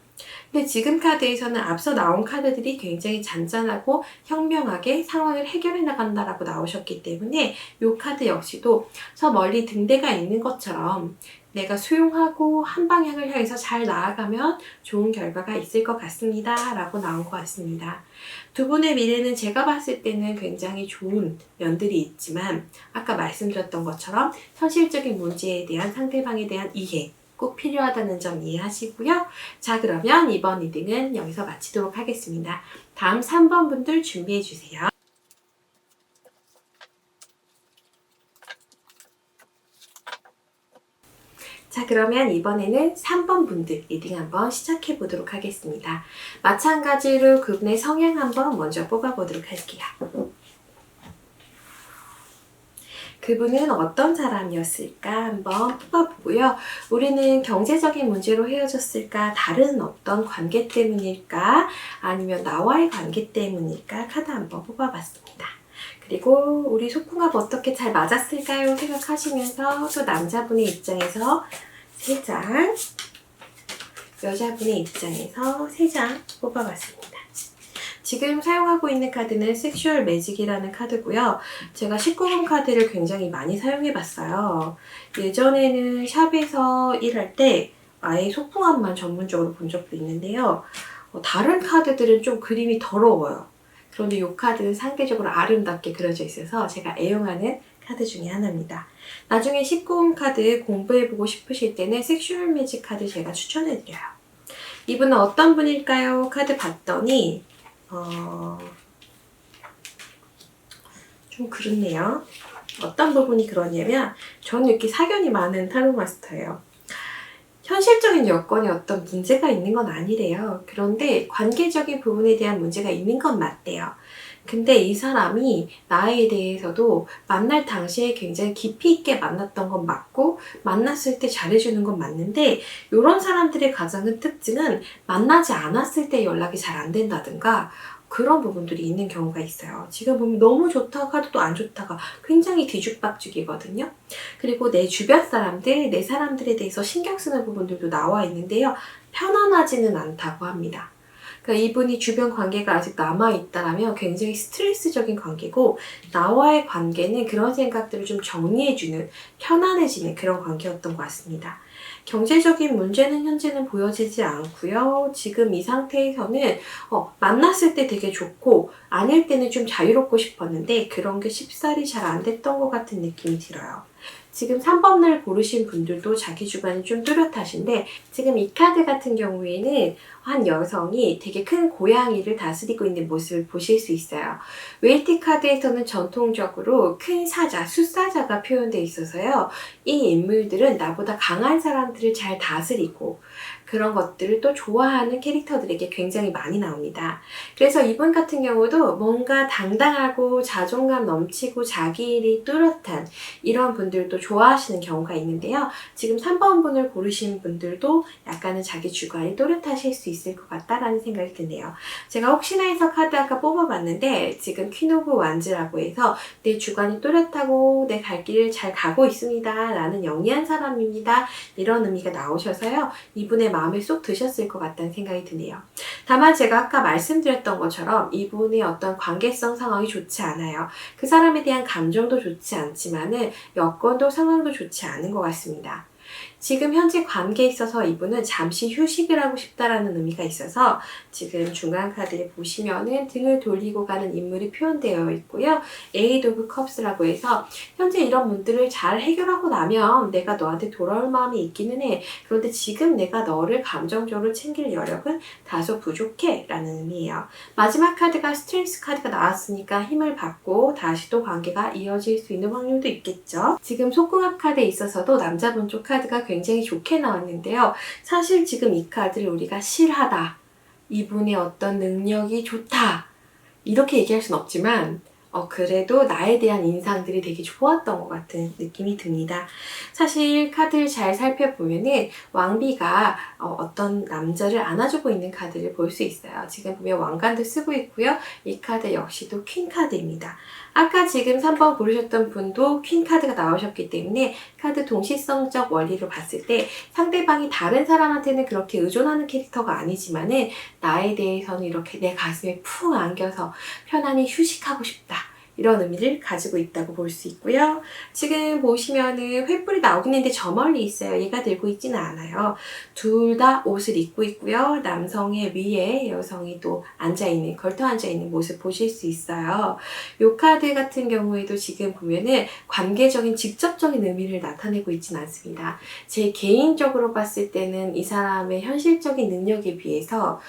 Speaker 2: 근데 지금 카드에서는 앞서 나온 카드들이 굉장히 잔잔하고 현명하게 상황을 해결해 나간다라고 나오셨기 때문에 이 카드 역시도 저 멀리 등대가 있는 것처럼 내가 수용하고 한 방향을 향해서 잘 나아가면 좋은 결과가 있을 것 같습니다. 라고 나온 것 같습니다. 두 분의 미래는 제가 봤을 때는 굉장히 좋은 면들이 있지만 아까 말씀드렸던 것처럼 현실적인 문제에 대한 상대방에 대한 이해 꼭 필요하다는 점 이해하시고요. 자, 그러면 이번 리딩은 여기서 마치도록 하겠습니다. 다음 3번 분들 준비해 주세요. 자, 그러면 이번에는 3번 분들 리딩 한번 시작해 보도록 하겠습니다. 마찬가지로 그분의 성향 한번 먼저 뽑아보도록 할게요. 그분은 어떤 사람이었을까 한번 뽑아보고요. 우리는 경제적인 문제로 헤어졌을까? 다른 어떤 관계 때문일까? 아니면 나와의 관계 때문일까? 카드 한번 뽑아봤습니다. 그리고 우리 소풍합 어떻게 잘 맞았을까요? 생각하시면서 또 남자분의 입장에서 3장, 여자분의 입장에서 3장 뽑아봤습니다. 지금 사용하고 있는 카드는 섹슈얼 매직이라는 카드고요. 제가 19금 카드를 굉장히 많이 사용해봤어요. 예전에는 샵에서 일할 때 아예 소풍함만 전문적으로 본 적도 있는데요. 다른 카드들은 좀 그림이 더러워요. 그런데 이 카드는 상대적으로 아름답게 그려져 있어서 제가 애용하는 카드 중에 하나입니다. 나중에 19금 카드 공부해보고 싶으실 때는 섹슈얼 매직 카드 제가 추천해드려요. 이분은 어떤 분일까요? 카드 봤더니 좀 그렇네요. 어떤 부분이 그러냐면 저는 이렇게 사견이 많은 타로 마스터예요. 현실적인 여건에 어떤 문제가 있는 건 아니래요. 그런데 관계적인 부분에 대한 문제가 있는 건 맞대요. 근데 이 사람이 나에 대해서도 만날 당시에 굉장히 깊이 있게 만났던 건 맞고 만났을 때 잘해주는 건 맞는데 이런 사람들의 가장 큰 특징은 만나지 않았을 때 연락이 잘 안 된다든가 그런 부분들이 있는 경우가 있어요. 지금 보면 너무 좋다가 또 안 좋다가 굉장히 뒤죽박죽이거든요. 그리고 내 주변 사람들, 내 사람들에 대해서 신경 쓰는 부분들도 나와 있는데요. 편안하지는 않다고 합니다. 그러니까 이분이 주변 관계가 아직 남아있다라면 굉장히 스트레스적인 관계고 나와의 관계는 그런 생각들을 좀 정리해주는 편안해지는 그런 관계였던 것 같습니다. 경제적인 문제는 현재는 보여지지 않고요. 지금 이 상태에서는 만났을 때 되게 좋고 아닐 때는 좀 자유롭고 싶었는데 그런 게 쉽사리 잘 안 됐던 것 같은 느낌이 들어요. 지금 3번을 고르신 분들도 자기 주관이 좀 뚜렷하신데 지금 이 카드 같은 경우에는 한 여성이 되게 큰 고양이를 다스리고 있는 모습을 보실 수 있어요. 웨이티 카드에서는 전통적으로 큰 사자, 숫사자가 표현되어 있어서요. 이 인물들은 나보다 강한 사람들을 잘 다스리고 그런 것들을 또 좋아하는 캐릭터들에게 굉장히 많이 나옵니다. 그래서 이분 같은 경우도 뭔가 당당하고 자존감 넘치고 자기 일이 뚜렷한 이런 분들도 좋아하시는 경우가 있는데요. 지금 3번 분을 고르신 분들도 약간은 자기 주관이 또렷하실 수 있을 것 같다라는 생각이 드네요. 제가 혹시나 해서 카드 아까 뽑아봤는데 지금 퀸 오브 완즈라고 해서 내 주관이 또렷하고 내 갈 길을 잘 가고 있습니다. 라는 영리한 사람입니다. 이런 의미가 나오셔서요. 이분의 마음에 쏙 드셨을 것 같다는 생각이 드네요. 다만 제가 아까 말씀드렸던 것처럼 이분의 어떤 관계성 상황이 좋지 않아요. 그 사람에 대한 감정도 좋지 않지만은 여건도 상황도 좋지 않은 것 같습니다. 지금 현재 관계에 있어서 이분은 잠시 휴식을 하고 싶다라는 의미가 있어서 지금 중간 카드에 보시면은 등을 돌리고 가는 인물이 표현되어 있고요. 에이드 오브 컵스라고 해서 현재 이런 문제를 잘 해결하고 나면 내가 너한테 돌아올 마음이 있기는 해. 그런데 지금 내가 너를 감정적으로 챙길 여력은 다소 부족해 라는 의미예요. 마지막 카드가 스트렝스 카드가 나왔으니까 힘을 받고 다시 또 관계가 이어질 수 있는 확률도 있겠죠. 지금 속궁합 카드에 있어서도 남자분 쪽 카드가 굉장히 좋게 나왔는데요. 사실 지금 이 카드를 우리가 실하다, 이분의 어떤 능력이 좋다 이렇게 얘기할 순 없지만 그래도 나에 대한 인상들이 되게 좋았던 것 같은 느낌이 듭니다. 사실 카드를 잘 살펴보면은 왕비가 어떤 남자를 안아주고 있는 카드를 볼 수 있어요. 지금 보면 왕관도 쓰고 있고요. 이 카드 역시도 퀸 카드입니다. 아까 지금 3번 고르셨던 분도 퀸 카드가 나오셨기 때문에 카드 동시성적 원리로 봤을 때 상대방이 다른 사람한테는 그렇게 의존하는 캐릭터가 아니지만은 나에 대해서는 이렇게 내 가슴에 푹 안겨서 편안히 휴식하고 싶다. 이런 의미를 가지고 있다고 볼 수 있고요. 지금 보시면은 횃불이 나오긴 했는데 저 멀리 있어요. 얘가 들고 있지는 않아요. 둘 다 옷을 입고 있고요. 남성의 위에 여성이 또 앉아있는, 걸터 앉아있는 모습 보실 수 있어요. 이 카드 같은 경우에도 지금 보면은 관계적인 직접적인 의미를 나타내고 있지는 않습니다. 제 개인적으로 봤을 때는 이 사람의 현실적인 능력에 비해서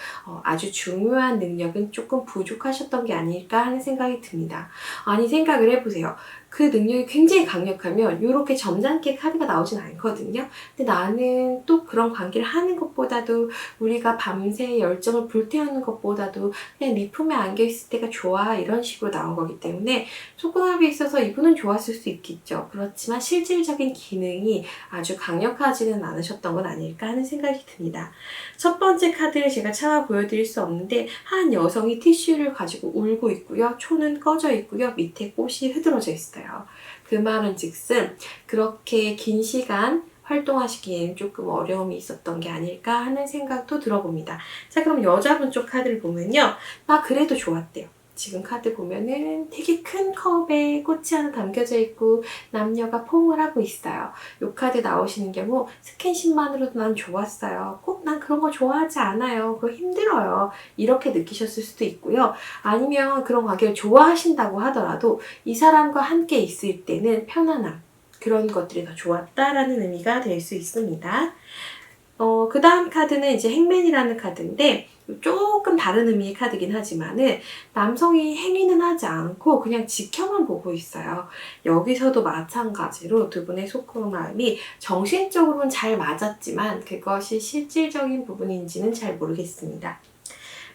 Speaker 2: 아주 중요한 능력은 조금 부족하셨던 게 아닐까 하는 생각이 듭니다. 아니 생각을 해보세요. 그 능력이 굉장히 강력하면 이렇게 점잖게 카드가 나오진 않거든요. 근데 나는 또 그런 관계를 하는 것보다도 우리가 밤새 열정을 불태우는 것보다도 그냥 네 품에 안겨있을 때가 좋아 이런 식으로 나온 거기 때문에 속궁합에 있어서 이분은 좋았을 수 있겠죠. 그렇지만 실질적인 기능이 아주 강력하지는 않으셨던 건 아닐까 하는 생각이 듭니다. 첫 번째 카드를 제가 차마 보여드릴 수 없는데 한 여성이 티슈를 가지고 울고 있고요. 초는 꺼져 있고요. 밑에 꽃이 흐드러져 있어요. 그 말은 즉슨 그렇게 긴 시간 활동하시기에는 조금 어려움이 있었던 게 아닐까 하는 생각도 들어봅니다. 자, 그럼 여자분 쪽 카드를 보면요. 그래도 좋았대요. 지금 카드 보면은 되게 큰 컵에 꽃이 하나 담겨져 있고 남녀가 포옹을 하고 있어요. 이 카드 나오시는 경우 스킨십만으로도 난 좋았어요. 꼭 난 그런 거 좋아하지 않아요. 그거 힘들어요. 이렇게 느끼셨을 수도 있고요. 아니면 그런 관계를 좋아하신다고 하더라도 이 사람과 함께 있을 때는 편안함, 그런 것들이 더 좋았다라는 의미가 될 수 있습니다. 그 다음 카드는 이제 행맨이라는 카드인데 조금 다른 의미의 카드긴 하지만은 남성이 행위는 하지 않고 그냥 지켜만 보고 있어요. 여기서도 마찬가지로 두 분의 속궁합이 정신적으로는 잘 맞았지만 그것이 실질적인 부분인지는 잘 모르겠습니다.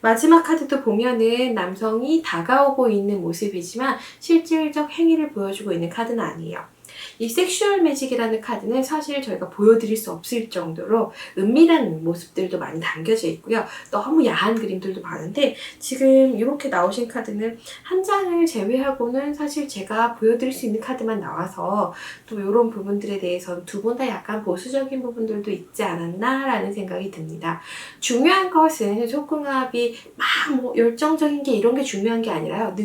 Speaker 2: 마지막 카드도 보면은 남성이 다가오고 있는 모습이지만 실질적 행위를 보여주고 있는 카드는 아니에요. 이 섹슈얼 매직이라는 카드는 사실 저희가 보여드릴 수 없을 정도로 은밀한 모습들도 많이 담겨져 있고요. 너무 야한 그림들도 많은데 지금 이렇게 나오신 카드는 한 장을 제외하고는 사실 제가 보여드릴 수 있는 카드만 나와서 또 이런 부분들에 대해서는 두 분 다 약간 보수적인 부분들도 있지 않았나 라는 생각이 듭니다. 중요한 것은 속궁합이 막 열정적인 게 이런 게 중요한 게 아니라요.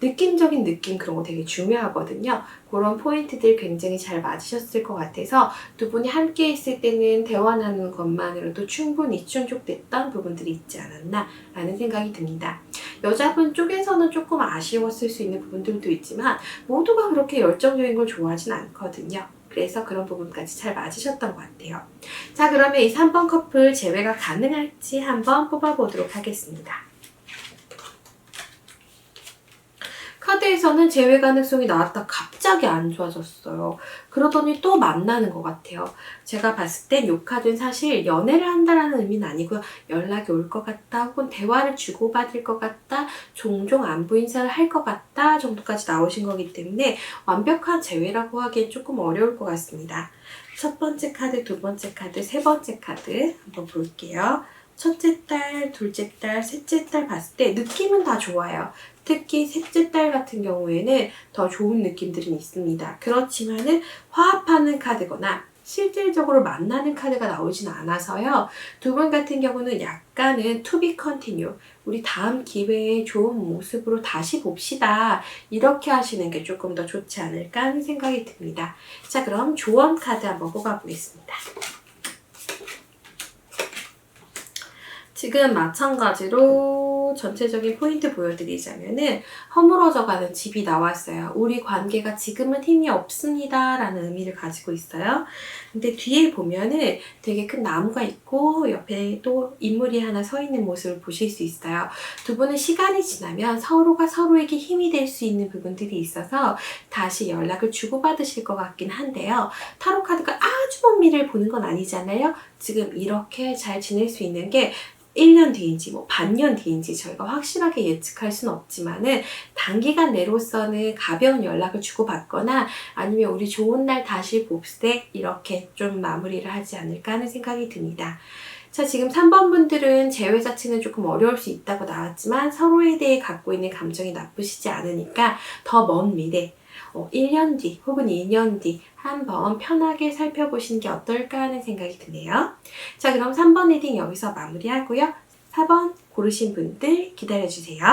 Speaker 2: 느낌적인 느낌 그런 거 되게 중요하거든요. 그런 포인트들 굉장히 잘 맞으셨을 것 같아서 두 분이 함께 있을 때는 대화 나누는 것만으로도 충분히 충족됐던 부분들이 있지 않았나 라는 생각이 듭니다. 여자분 쪽에서는 조금 아쉬웠을 수 있는 부분들도 있지만 모두가 그렇게 열정적인 걸 좋아하진 않거든요. 그래서 그런 부분까지 잘 맞으셨던 것 같아요. 자, 그러면 이 3번 커플 제외가 가능할지 한번 뽑아보도록 하겠습니다. 카드에서는 제외 가능성이 나왔다 갑자기 안 좋아졌어요. 그러더니 또 만나는 것 같아요. 제가 봤을 땐 이 카드는 사실 연애를 한다라는 의미는 아니고요. 연락이 올 것 같다 혹은 대화를 주고받을 것 같다 종종 안부 인사를 할 것 같다 정도까지 나오신 거기 때문에 완벽한 제외라고 하기엔 조금 어려울 것 같습니다. 첫 번째 카드, 두 번째 카드, 세 번째 카드 한번 볼게요. 첫째 딸, 둘째 딸, 셋째 딸 봤을 때 느낌은 다 좋아요. 특히 셋째 딸 같은 경우에는 더 좋은 느낌들은 있습니다. 그렇지만은 화합하는 카드거나 실질적으로 만나는 카드가 나오진 않아서요. 두 분 같은 경우는 약간은 to be continue, 우리 다음 기회에 좋은 모습으로 다시 봅시다. 이렇게 하시는 게 조금 더 좋지 않을까 하는 생각이 듭니다. 자, 그럼 조언 카드 한번 뽑아보겠습니다. 지금 마찬가지로 전체적인 포인트 보여드리자면은 허물어져가는 집이 나왔어요. 우리 관계가 지금은 힘이 없습니다 라는 의미를 가지고 있어요. 근데 뒤에 보면은 되게 큰 나무가 있고 옆에 또 인물이 하나 서 있는 모습을 보실 수 있어요. 두 분은 시간이 지나면 서로가 서로에게 힘이 될 수 있는 부분들이 있어서 다시 연락을 주고받으실 것 같긴 한데요. 타로 카드가 아주 먼 미래를 보는 건 아니잖아요. 지금 이렇게 잘 지낼 수 있는 게 1년 뒤인지 뭐 반년 뒤인지 저희가 확실하게 예측할 수는 없지만은 단기간 내로서는 가벼운 연락을 주고받거나 아니면 우리 좋은 날 다시 봅세 이렇게 좀 마무리를 하지 않을까 하는 생각이 듭니다. 자, 지금 3번 분들은 재회 자체는 조금 어려울 수 있다고 나왔지만 서로에 대해 갖고 있는 감정이 나쁘시지 않으니까 더 먼 미래 1년 뒤 혹은 2년 뒤 한번 편하게 살펴보시는 게 어떨까 하는 생각이 드네요. 자, 그럼 3번 리딩 여기서 마무리하고요. 4번 고르신 분들 기다려주세요.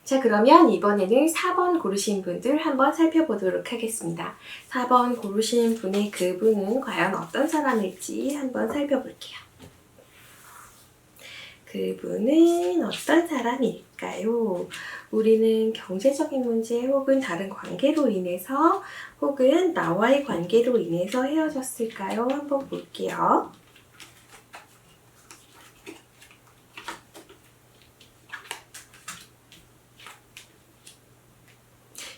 Speaker 2: 자, 그러면 이번에는 4번 고르신 분들 한번 살펴보도록 하겠습니다. 4번 고르신 분의 그분은 과연 어떤 사람일지 한번 살펴볼게요. 그분은 어떤 사람일까요? 우리는 경제적인 문제 혹은 다른 관계로 인해서 혹은 나와의 관계로 인해서 헤어졌을까요? 한번 볼게요.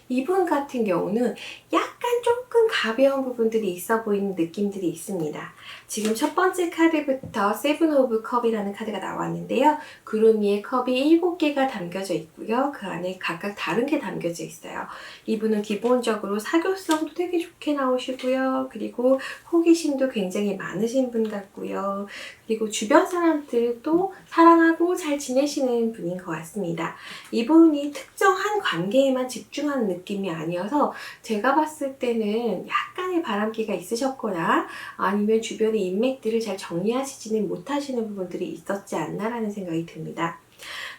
Speaker 2: 이분 같은 경우는 약간 조금 가벼운 부분들이 있어 보이는 느낌들이 있습니다. 지금 첫 번째 카드부터 세븐 오브 컵이라는 카드가 나왔는데요. 구름 위에 컵이 7개가 담겨져 있고요. 그 안에 각각 다른 게 담겨져 있어요. 이분은 기본적으로 사교성도 되게 좋게 나오시고요. 그리고 호기심도 굉장히 많으신 분 같고요. 그리고 주변 사람들도 사랑하고 잘 지내시는 분인 것 같습니다. 이분이 특정한 관계에만 집중하는 느낌이 아니어서 제가 봤을 때는 약간의 바람기가 있으셨거나 아니면 주변의 인맥들을 잘 정리하시지는 못하시는 부분들이 있었지 않나라는 생각이 듭니다.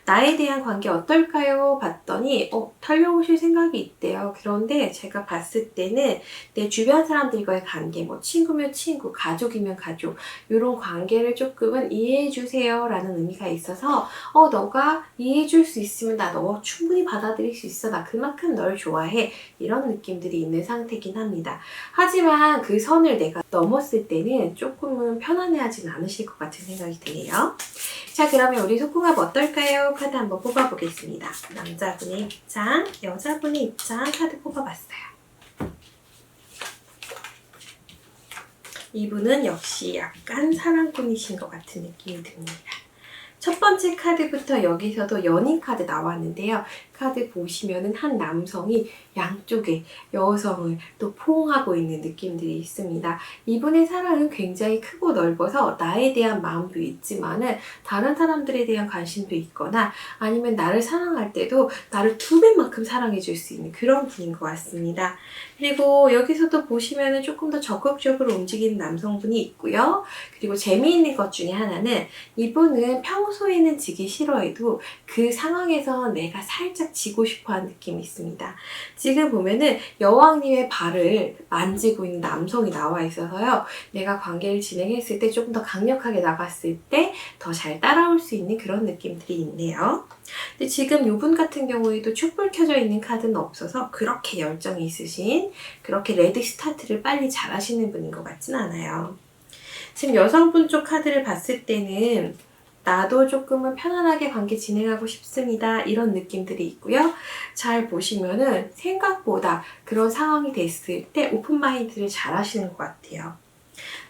Speaker 2: 나에 대한 관계 어떨까요? 봤더니 달려오실 생각이 있대요. 그런데 제가 봤을 때는 내 주변 사람들과의 관계, 뭐 친구면 친구, 가족이면 가족 이런 관계를 조금은 이해해 주세요 라는 의미가 있어서 너가 이해해 줄 수 있으면 나 너 충분히 받아들일 수 있어. 나 그만큼 널 좋아해. 이런 느낌들이 있는 상태긴 합니다. 하지만 그 선을 내가 넘었을 때는 조금은 편안해하진 않으실 것 같은 생각이 드네요. 자, 그러면 우리 소궁합 어떨까요? 카드 한번 뽑아보겠습니다. 남자분의 입장, 여자분의 입장 카드 뽑아봤어요. 이분은 역시 약간 사랑꾼이신 것 같은 느낌이 듭니다. 첫 번째 카드부터 여기서도 연인 카드 나왔는데요. 카드 보시면은 한 남성이 양쪽에 여성을 또 포옹하고 있는 느낌들이 있습니다. 이분의 사랑은 굉장히 크고 넓어서 나에 대한 마음도 있지만은 다른 사람들에 대한 관심도 있거나 아니면 나를 사랑할 때도 나를 2배만큼 사랑해 줄 수 있는 그런 분인 것 같습니다. 그리고 여기서도 보시면은 조금 더 적극적으로 움직이는 남성분이 있고요. 그리고 재미있는 것 중에 하나는 이분은 평소에는 지기 싫어해도 그 상황에서 내가 살짝 지고 싶어하는 느낌이 있습니다. 지금 보면은 여왕님의 발을 만지고 있는 남성이 나와 있어서요. 내가 관계를 진행했을 때 조금 더 강력하게 나갔을 때 더 잘 따라올 수 있는 그런 느낌들이 있네요. 근데 지금 이분 같은 경우에도 촛불 켜져 있는 카드는 없어서 그렇게 열정이 있으신 그렇게 레드 스타트를 빨리 잘 하시는 분인 것 같진 않아요. 지금 여성분 쪽 카드를 봤을 때는 나도 조금은 편안하게 관계 진행하고 싶습니다. 이런 느낌들이 있고요. 잘 보시면은 생각보다 그런 상황이 됐을 때 오픈마인드를 잘 하시는 것 같아요.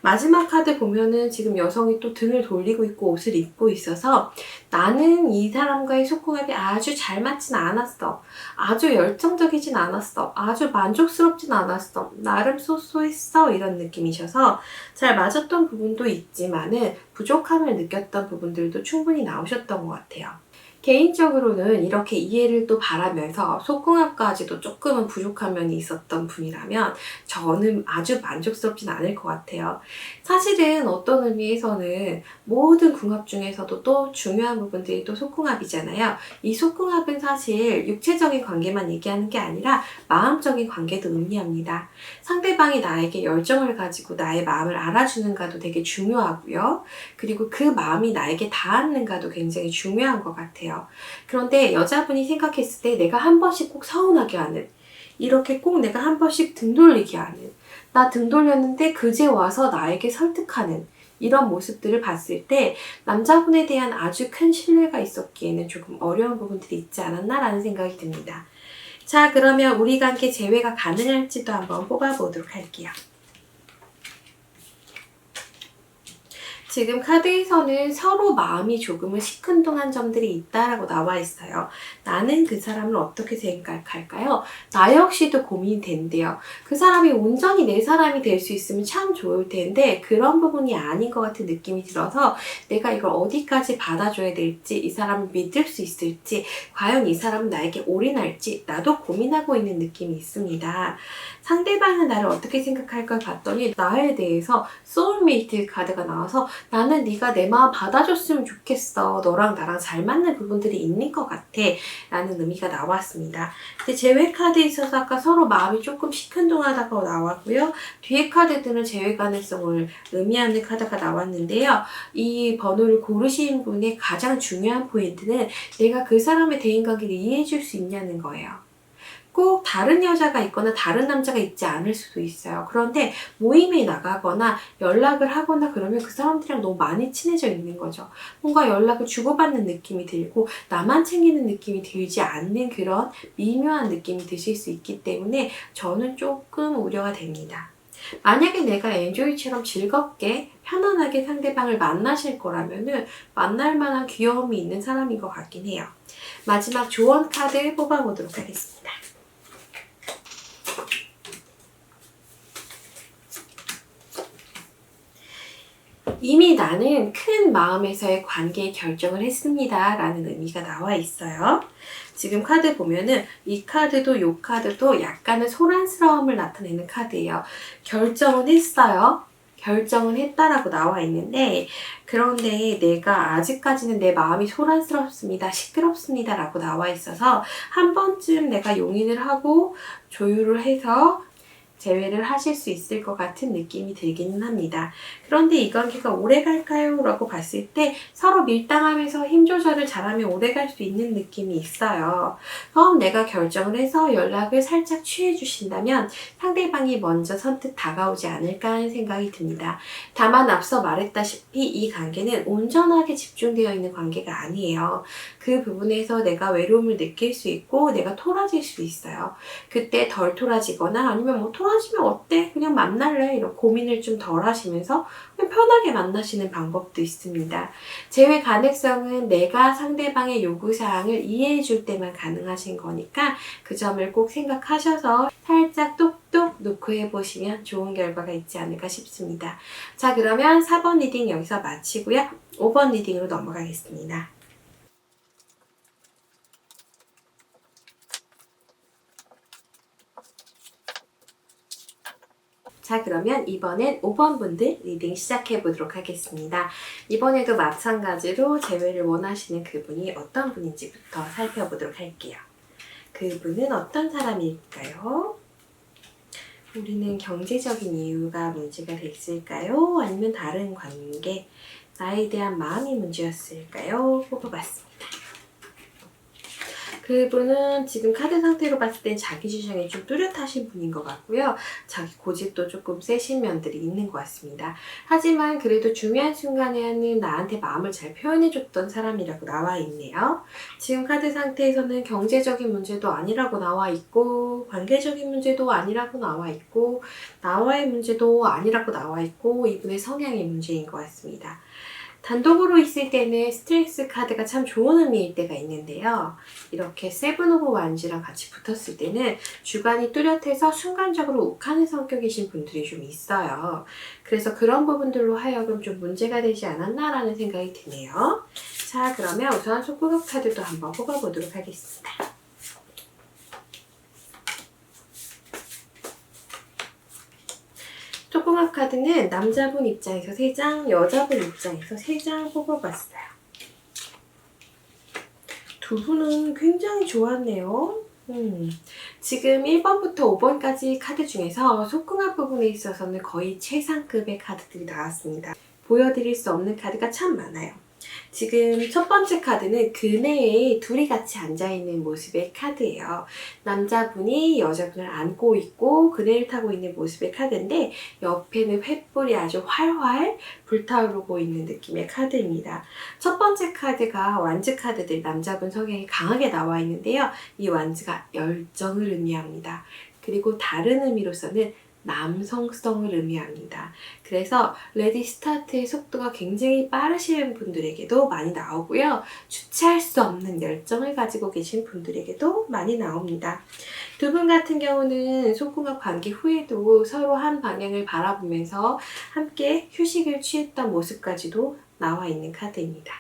Speaker 2: 마지막 카드 보면은 지금 여성이 또 등을 돌리고 있고 옷을 입고 있어서 나는 이 사람과의 소궁합이 아주 잘 맞진 않았어. 아주 열정적이진 않았어. 아주 만족스럽진 않았어. 나름 쏘쏘했어. 이런 느낌이셔서 잘 맞았던 부분도 있지만은 부족함을 느꼈던 부분들도 충분히 나오셨던 것 같아요. 개인적으로는 이렇게 이해를 또 바라면서 속궁합까지도 조금은 부족한 면이 있었던 분이라면 저는 아주 만족스럽진 않을 것 같아요. 사실은 어떤 의미에서는 모든 궁합 중에서도 또 중요한 부분들이 또 속궁합이잖아요. 이 속궁합은 사실 육체적인 관계만 얘기하는 게 아니라 마음적인 관계도 의미합니다. 상대방이 나에게 열정을 가지고 나의 마음을 알아주는가도 되게 중요하고요. 그리고 그 마음이 나에게 닿았는가도 굉장히 중요한 것 같아요. 그런데 여자분이 생각했을 때 내가 한 번씩 꼭 서운하게 하는, 이렇게 꼭 내가 한 번씩 등 돌리게 하는, 나 등 돌렸는데 그제 와서 나에게 설득하는 이런 모습들을 봤을 때 남자분에 대한 아주 큰 신뢰가 있었기에는 조금 어려운 부분들이 있지 않았나라는 생각이 듭니다. 자, 그러면 우리 관계 재회가 가능할지도 한번 뽑아보도록 할게요. 지금 카드에서는 서로 마음이 조금은 시큰둥한 점들이 있다라고 나와 있어요. 나는 그 사람을 어떻게 생각할까요? 나 역시도 고민이 된대요. 그 사람이 온전히 내 사람이 될 수 있으면 참 좋을 텐데 그런 부분이 아닌 것 같은 느낌이 들어서 내가 이걸 어디까지 받아줘야 될지, 이 사람을 믿을 수 있을지, 과연 이 사람은 나에게 올인할지 나도 고민하고 있는 느낌이 있습니다. 상대방은 나를 어떻게 생각할까 봤더니 나에 대해서 소울메이트 카드가 나와서 나는 네가 내 마음 받아줬으면 좋겠어. 너랑 나랑 잘 맞는 부분들이 있는 것 같아. 라는 의미가 나왔습니다. 근데 제외 카드에 있어서 아까 서로 마음이 조금 시큰둥하다고 나왔고요. 뒤에 카드들은 제외 가능성을 의미하는 카드가 나왔는데요. 이 번호를 고르신 분의 가장 중요한 포인트는 내가 그 사람의 대인관계를 이해해줄 수 있냐는 거예요. 꼭 다른 여자가 있거나 다른 남자가 있지 않을 수도 있어요. 그런데 모임에 나가거나 연락을 하거나 그러면 그 사람들이랑 너무 많이 친해져 있는 거죠. 뭔가 연락을 주고받는 느낌이 들고 나만 챙기는 느낌이 들지 않는 그런 미묘한 느낌이 드실 수 있기 때문에 저는 조금 우려가 됩니다. 만약에 내가 엔조이처럼 즐겁게 편안하게 상대방을 만나실 거라면은 만날 만한 귀여움이 있는 사람인 것 같긴 해요. 마지막 조언 카드 뽑아보도록 하겠습니다. 이미 나는 큰 마음에서의 관계에 결정을 했습니다. 라는 의미가 나와 있어요. 지금 카드 보면은 이 카드도 이 카드도 약간의 소란스러움을 나타내는 카드예요. 결정은 했어요. 결정은 했다라고 나와 있는데 그런데 내가 아직까지는 내 마음이 소란스럽습니다. 시끄럽습니다. 라고 나와 있어서 한 번쯤 내가 용인을 하고 조율을 해서 재회를 하실 수 있을 것 같은 느낌이 들기는 합니다. 그런데 이 관계가 오래 갈까요? 라고 봤을 때 서로 밀당하면서 힘 조절을 잘하면 오래 갈 수 있는 느낌이 있어요. 그럼 내가 결정을 해서 연락을 살짝 취해 주신다면 상대방이 먼저 선뜻 다가오지 않을까 하는 생각이 듭니다. 다만 앞서 말했다시피 이 관계는 온전하게 집중되어 있는 관계가 아니에요. 그 부분에서 내가 외로움을 느낄 수 있고 내가 토라질 수 있어요. 그때 덜 토라지거나 아니면 뭐 토라지면 어때? 그냥 만날래? 이런 고민을 좀 덜 하시면서 그냥 편하게 만나시는 방법도 있습니다. 재회 가능성은 내가 상대방의 요구사항을 이해해 줄 때만 가능하신 거니까 그 점을 꼭 생각하셔서 살짝 똑똑 놓고 해보시면 좋은 결과가 있지 않을까 싶습니다. 자, 그러면 4번 리딩 여기서 마치고요. 5번 리딩으로 넘어가겠습니다. 자, 그러면 이번엔 5번 분들 리딩 시작해 보도록 하겠습니다. 이번에도 마찬가지로 재회를 원하시는 그분이 어떤 분인지부터 살펴보도록 할게요. 그분은 어떤 사람일까요? 우리는 경제적인 이유가 문제가 됐을까요? 아니면 다른 관계, 나에 대한 마음이 문제였을까요? 뽑아봤습니다. 그분은 지금 카드 상태로 봤을 땐 자기 주장이 좀 뚜렷하신 분인 것 같고요. 자기 고집도 조금 세신 면들이 있는 것 같습니다. 하지만 그래도 중요한 순간에는 나한테 마음을 잘 표현해줬던 사람이라고 나와 있네요. 지금 카드 상태에서는 경제적인 문제도 아니라고 나와 있고 관계적인 문제도 아니라고 나와 있고 나와의 문제도 아니라고 나와 있고 이분의 성향의 문제인 것 같습니다. 단독으로 있을 때는 스트레스 카드가 참 좋은 의미일 때가 있는데요. 이렇게 세븐 오브 완즈랑 같이 붙었을 때는 주관이 뚜렷해서 순간적으로 욱하는 성격이신 분들이 좀 있어요. 그래서 그런 부분들로 하여금 좀 문제가 되지 않았나라는 생각이 드네요. 자, 그러면 우선 속궁합 카드도 한번 뽑아보도록 하겠습니다. 속궁합 카드는 남자분 입장에서 3장, 여자분 입장에서 3장 뽑아봤어요. 두 분은 굉장히 좋았네요. 지금 1번부터 5번까지 카드 중에서 속궁합 부분에 있어서는 거의 최상급의 카드들이 나왔습니다. 보여드릴 수 없는 카드가 참 많아요. 지금 첫 번째 카드는 그네에 둘이 같이 앉아있는 모습의 카드예요. 남자분이 여자분을 안고 있고 그네를 타고 있는 모습의 카드인데 옆에는 횃불이 아주 활활 불타오르고 있는 느낌의 카드입니다. 첫 번째 카드가 완즈 카드들 남자분 성향이 강하게 나와 있는데요. 이 완즈가 열정을 의미합니다. 그리고 다른 의미로서는 남성성을 의미합니다. 그래서 레디 스타트의 속도가 굉장히 빠르신 분들에게도 많이 나오고요. 주체할 수 없는 열정을 가지고 계신 분들에게도 많이 나옵니다. 두 분 같은 경우는 속궁합 관계 후에도 서로 한 방향을 바라보면서 함께 휴식을 취했던 모습까지도 나와 있는 카드입니다.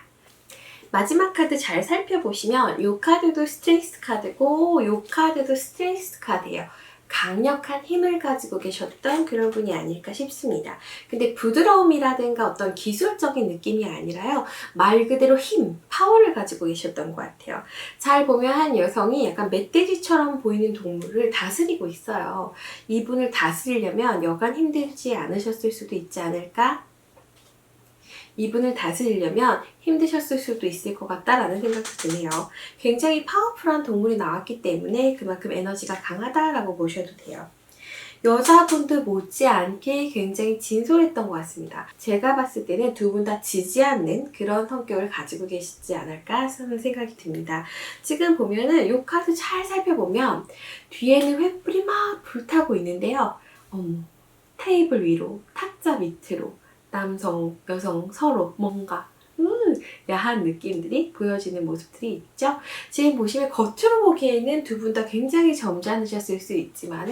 Speaker 2: 마지막 카드 잘 살펴보시면 이 카드도 스트렝스 카드고 이 카드도 스트렝스 카드예요. 강력한 힘을 가지고 계셨던 그런 분이 아닐까 싶습니다. 근데 부드러움이라든가 어떤 기술적인 느낌이 아니라요. 말 그대로 힘, 파워를 가지고 계셨던 것 같아요. 잘 보면 한 여성이 약간 멧돼지처럼 보이는 동물을 다스리고 있어요. 이분을 다스리려면 여간 힘들지 않으셨을 수도 있지 않을까? 이분을 다스리려면 힘드셨을 수도 있을 것 같다라는 생각도 드네요. 굉장히 파워풀한 동물이 나왔기 때문에 그만큼 에너지가 강하다라고 보셔도 돼요. 여자분들 못지않게 굉장히 진솔했던 것 같습니다. 제가 봤을 때는 두 분 다 지지 않는 그런 성격을 가지고 계시지 않을까 하는 생각이 듭니다. 지금 보면은 이 카드 잘 살펴보면 뒤에는 횃불이 막 불타고 있는데요. 테이블 위로, 탁자 밑으로 남성, 여성 서로 뭔가 야한 느낌들이 보여지는 모습들이 있죠. 지금 보시면 겉으로 보기에는 두 분 다 굉장히 점잖으셨을 수 있지만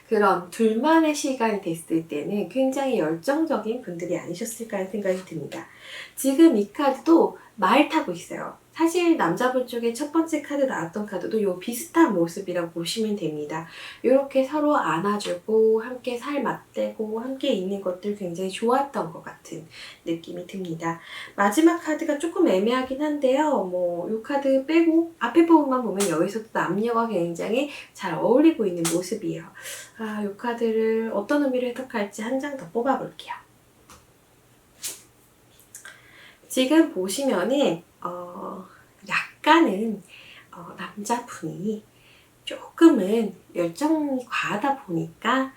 Speaker 2: 그런 둘만의 시간이 됐을 때는 굉장히 열정적인 분들이 아니셨을까 하는 생각이 듭니다. 지금 이 카드도 말 타고 있어요. 사실 남자분 쪽에 첫 번째 카드 나왔던 카드도 요 비슷한 모습이라고 보시면 됩니다. 이렇게 서로 안아주고 함께 살 맞대고 함께 있는 것들 굉장히 좋았던 것 같은 느낌이 듭니다. 마지막 카드가 조금 애매하긴 한데요. 이 카드 빼고 앞에 부분만 보면 여기서도 남녀가 굉장히 잘 어울리고 있는 모습이에요. 이 카드를 어떤 의미로 해석할지 한 장 더 뽑아볼게요. 지금 보시면은 약간은 남자분이 조금은 열정이 과하다 보니까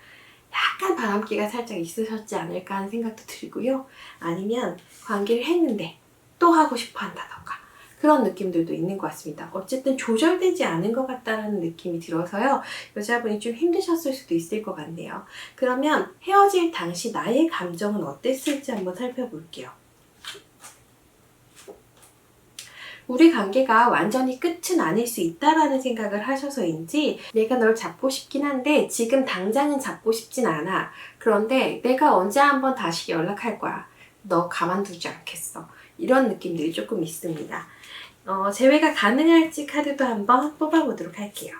Speaker 2: 약간 바람기가 살짝 있으셨지 않을까 하는 생각도 들고요. 아니면 관계를 했는데 또 하고 싶어 한다던가 그런 느낌들도 있는 것 같습니다. 어쨌든 조절되지 않은 것 같다는 느낌이 들어서요. 여자분이 좀 힘드셨을 수도 있을 것 같네요. 그러면 헤어질 당시 나의 감정은 어땠을지 한번 살펴볼게요. 우리 관계가 완전히 끝은 아닐 수 있다라는 생각을 하셔서인지 내가 널 잡고 싶긴 한데 지금 당장은 잡고 싶진 않아. 그런데 내가 언제 한번 다시 연락할 거야. 너 가만두지 않겠어. 이런 느낌들이 조금 있습니다. 재회가 가능할지 카드도 한번 뽑아보도록 할게요.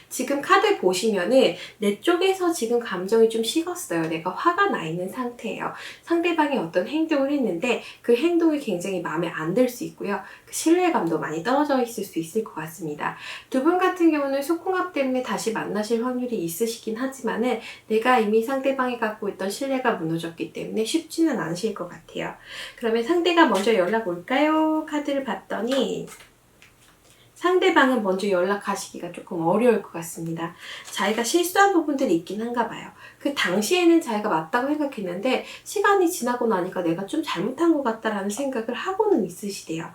Speaker 2: 지금 카드 보시면은 내 쪽에서 지금 감정이 좀 식었어요. 내가 화가 나 있는 상태예요. 상대방이 어떤 행동을 했는데 그 행동이 굉장히 마음에 안 들 수 있고요. 그 신뢰감도 많이 떨어져 있을 수 있을 것 같습니다. 두 분 같은 경우는 속궁합 때문에 다시 만나실 확률이 있으시긴 하지만은 내가 이미 상대방이 갖고 있던 신뢰가 무너졌기 때문에 쉽지는 않으실 것 같아요. 그러면 상대가 먼저 연락 올까요? 카드를 봤더니 상대방은 먼저 연락하시기가 조금 어려울 것 같습니다. 자기가 실수한 부분들이 있긴 한가 봐요. 그 당시에는 자기가 맞다고 생각했는데 시간이 지나고 나니까 내가 좀 잘못한 것 같다라는 생각을 하고는 있으시대요.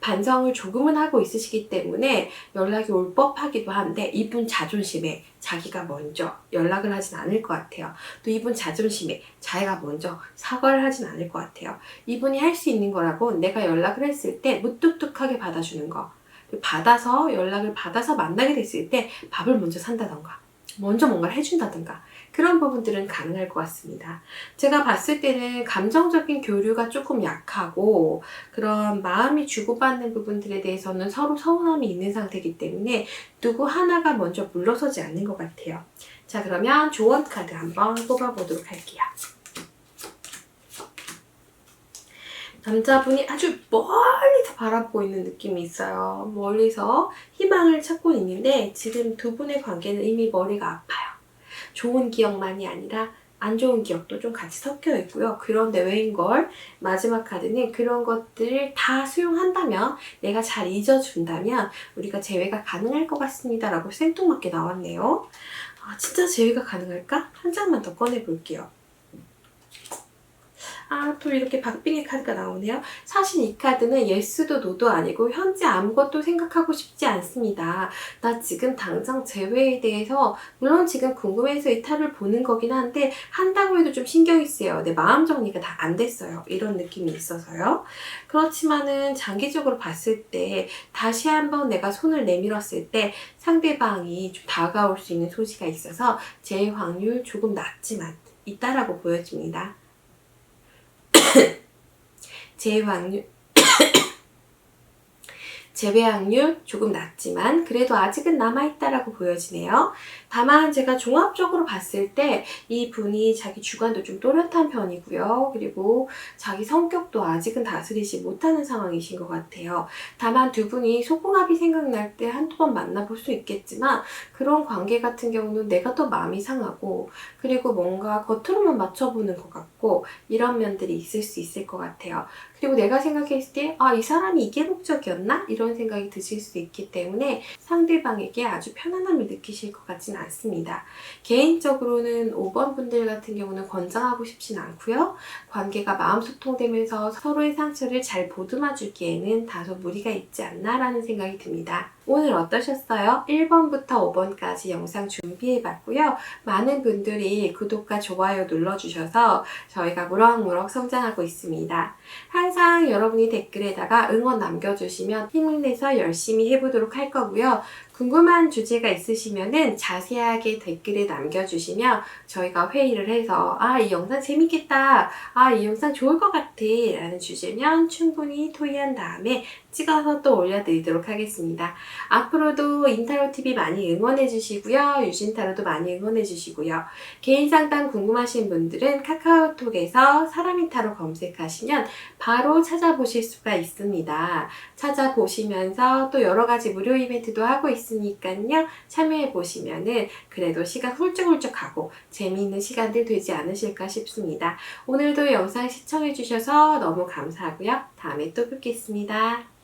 Speaker 2: 반성을 조금은 하고 있으시기 때문에 연락이 올 법하기도 한데 이분 자존심에 자기가 먼저 연락을 하진 않을 것 같아요. 또 이분 자존심에 자기가 먼저 사과를 하진 않을 것 같아요. 이분이 할 수 있는 거라고 내가 연락을 했을 때 무뚝뚝하게 받아주는 거. 연락을 받아서 만나게 됐을 때 밥을 먼저 산다던가 먼저 뭔가를 해준다던가 그런 부분들은 가능할 것 같습니다. 제가 봤을 때는 감정적인 교류가 조금 약하고 그런 마음이 주고받는 부분들에 대해서는 서로 서운함이 있는 상태이기 때문에 누구 하나가 먼저 물러서지 않는 것 같아요. 자, 그러면 조언 카드 한번 뽑아보도록 할게요. 남자분이 아주 멀리서 바라보고 있는 느낌이 있어요. 멀리서 희망을 찾고 있는데 지금 두 분의 관계는 이미 머리가 아파요. 좋은 기억만이 아니라 안 좋은 기억도 좀 같이 섞여 있고요. 그런데 왜인걸? 마지막 카드는 그런 것들을 다 수용한다면, 내가 잘 잊어준다면 우리가 재회가 가능할 것 같습니다. 라고 생뚱맞게 나왔네요. 아, 진짜 재회가 가능할까? 한 장만 더 꺼내볼게요. 아, 또 이렇게 박빙의 카드가 나오네요. 사실 이 카드는 예스도 노도 아니고 현재 아무것도 생각하고 싶지 않습니다. 나 지금 당장 재회에 대해서 물론 지금 궁금해서 이 타를 보는 거긴 한데 한다고 해도 좀 신경이 쓰여요. 내 마음 정리가 다 안 됐어요. 이런 느낌이 있어서요. 그렇지만은 장기적으로 봤을 때 다시 한번 내가 손을 내밀었을 때 상대방이 좀 다가올 수 있는 소지가 있어서 재회 확률 조금 낮지만 있다라고 보여집니다. 재회 확률 조금 낮지만 그래도 아직은 남아있다라고 보여지네요. 다만 제가 종합적으로 봤을 때 이 분이 자기 주관도 좀 또렷한 편이고요. 그리고 자기 성격도 아직은 다스리지 못하는 상황이신 것 같아요. 다만 두 분이 소궁합이 생각날 때 한두 번 만나볼 수 있겠지만 그런 관계 같은 경우는 내가 더 마음이 상하고 그리고 뭔가 겉으로만 맞춰보는 것 같고 이런 면들이 있을 수 있을 것 같아요. 그리고 내가 생각했을 때 아, 이 사람이 이게 목적이었나? 이런 생각이 드실 수 있기 때문에 상대방에게 아주 편안함을 느끼실 것 같지는 않습니다. 개인적으로는 5번 분들 같은 경우는 권장하고 싶진 않고요. 관계가 마음 소통되면서 서로의 상처를 잘 보듬어 주기에는 다소 무리가 있지 않나 라는 생각이 듭니다. 오늘 어떠셨어요? 1번부터 5번까지 영상 준비해봤고요. 많은 분들이 구독과 좋아요 눌러주셔서 저희가 무럭무럭 성장하고 있습니다. 항상 여러분이 댓글에다가 응원 남겨주시면 힘을 내서 열심히 해보도록 할 거고요. 궁금한 주제가 있으시면은 자세하게 댓글에 남겨주시면 저희가 회의를 해서 아, 이 영상 재밌겠다, 아, 이 영상 좋을 것 같아 라는 주제면 충분히 토의한 다음에 찍어서 또 올려드리도록 하겠습니다. 앞으로도 인타로TV 많이 응원해주시고요. 유진타로도 많이 응원해주시고요. 개인 상담 궁금하신 분들은 카카오톡에서 사람인타로 검색하시면 바로 찾아보실 수가 있습니다. 찾아보시면서 또 여러가지 무료 이벤트도 하고 있으니까요. 참여해보시면은 그래도 시간 훌쩍훌쩍 가고 재미있는 시간들 되지 않으실까 싶습니다. 오늘도 영상 시청해주셔서 너무 감사하고요. 다음에 또 뵙겠습니다.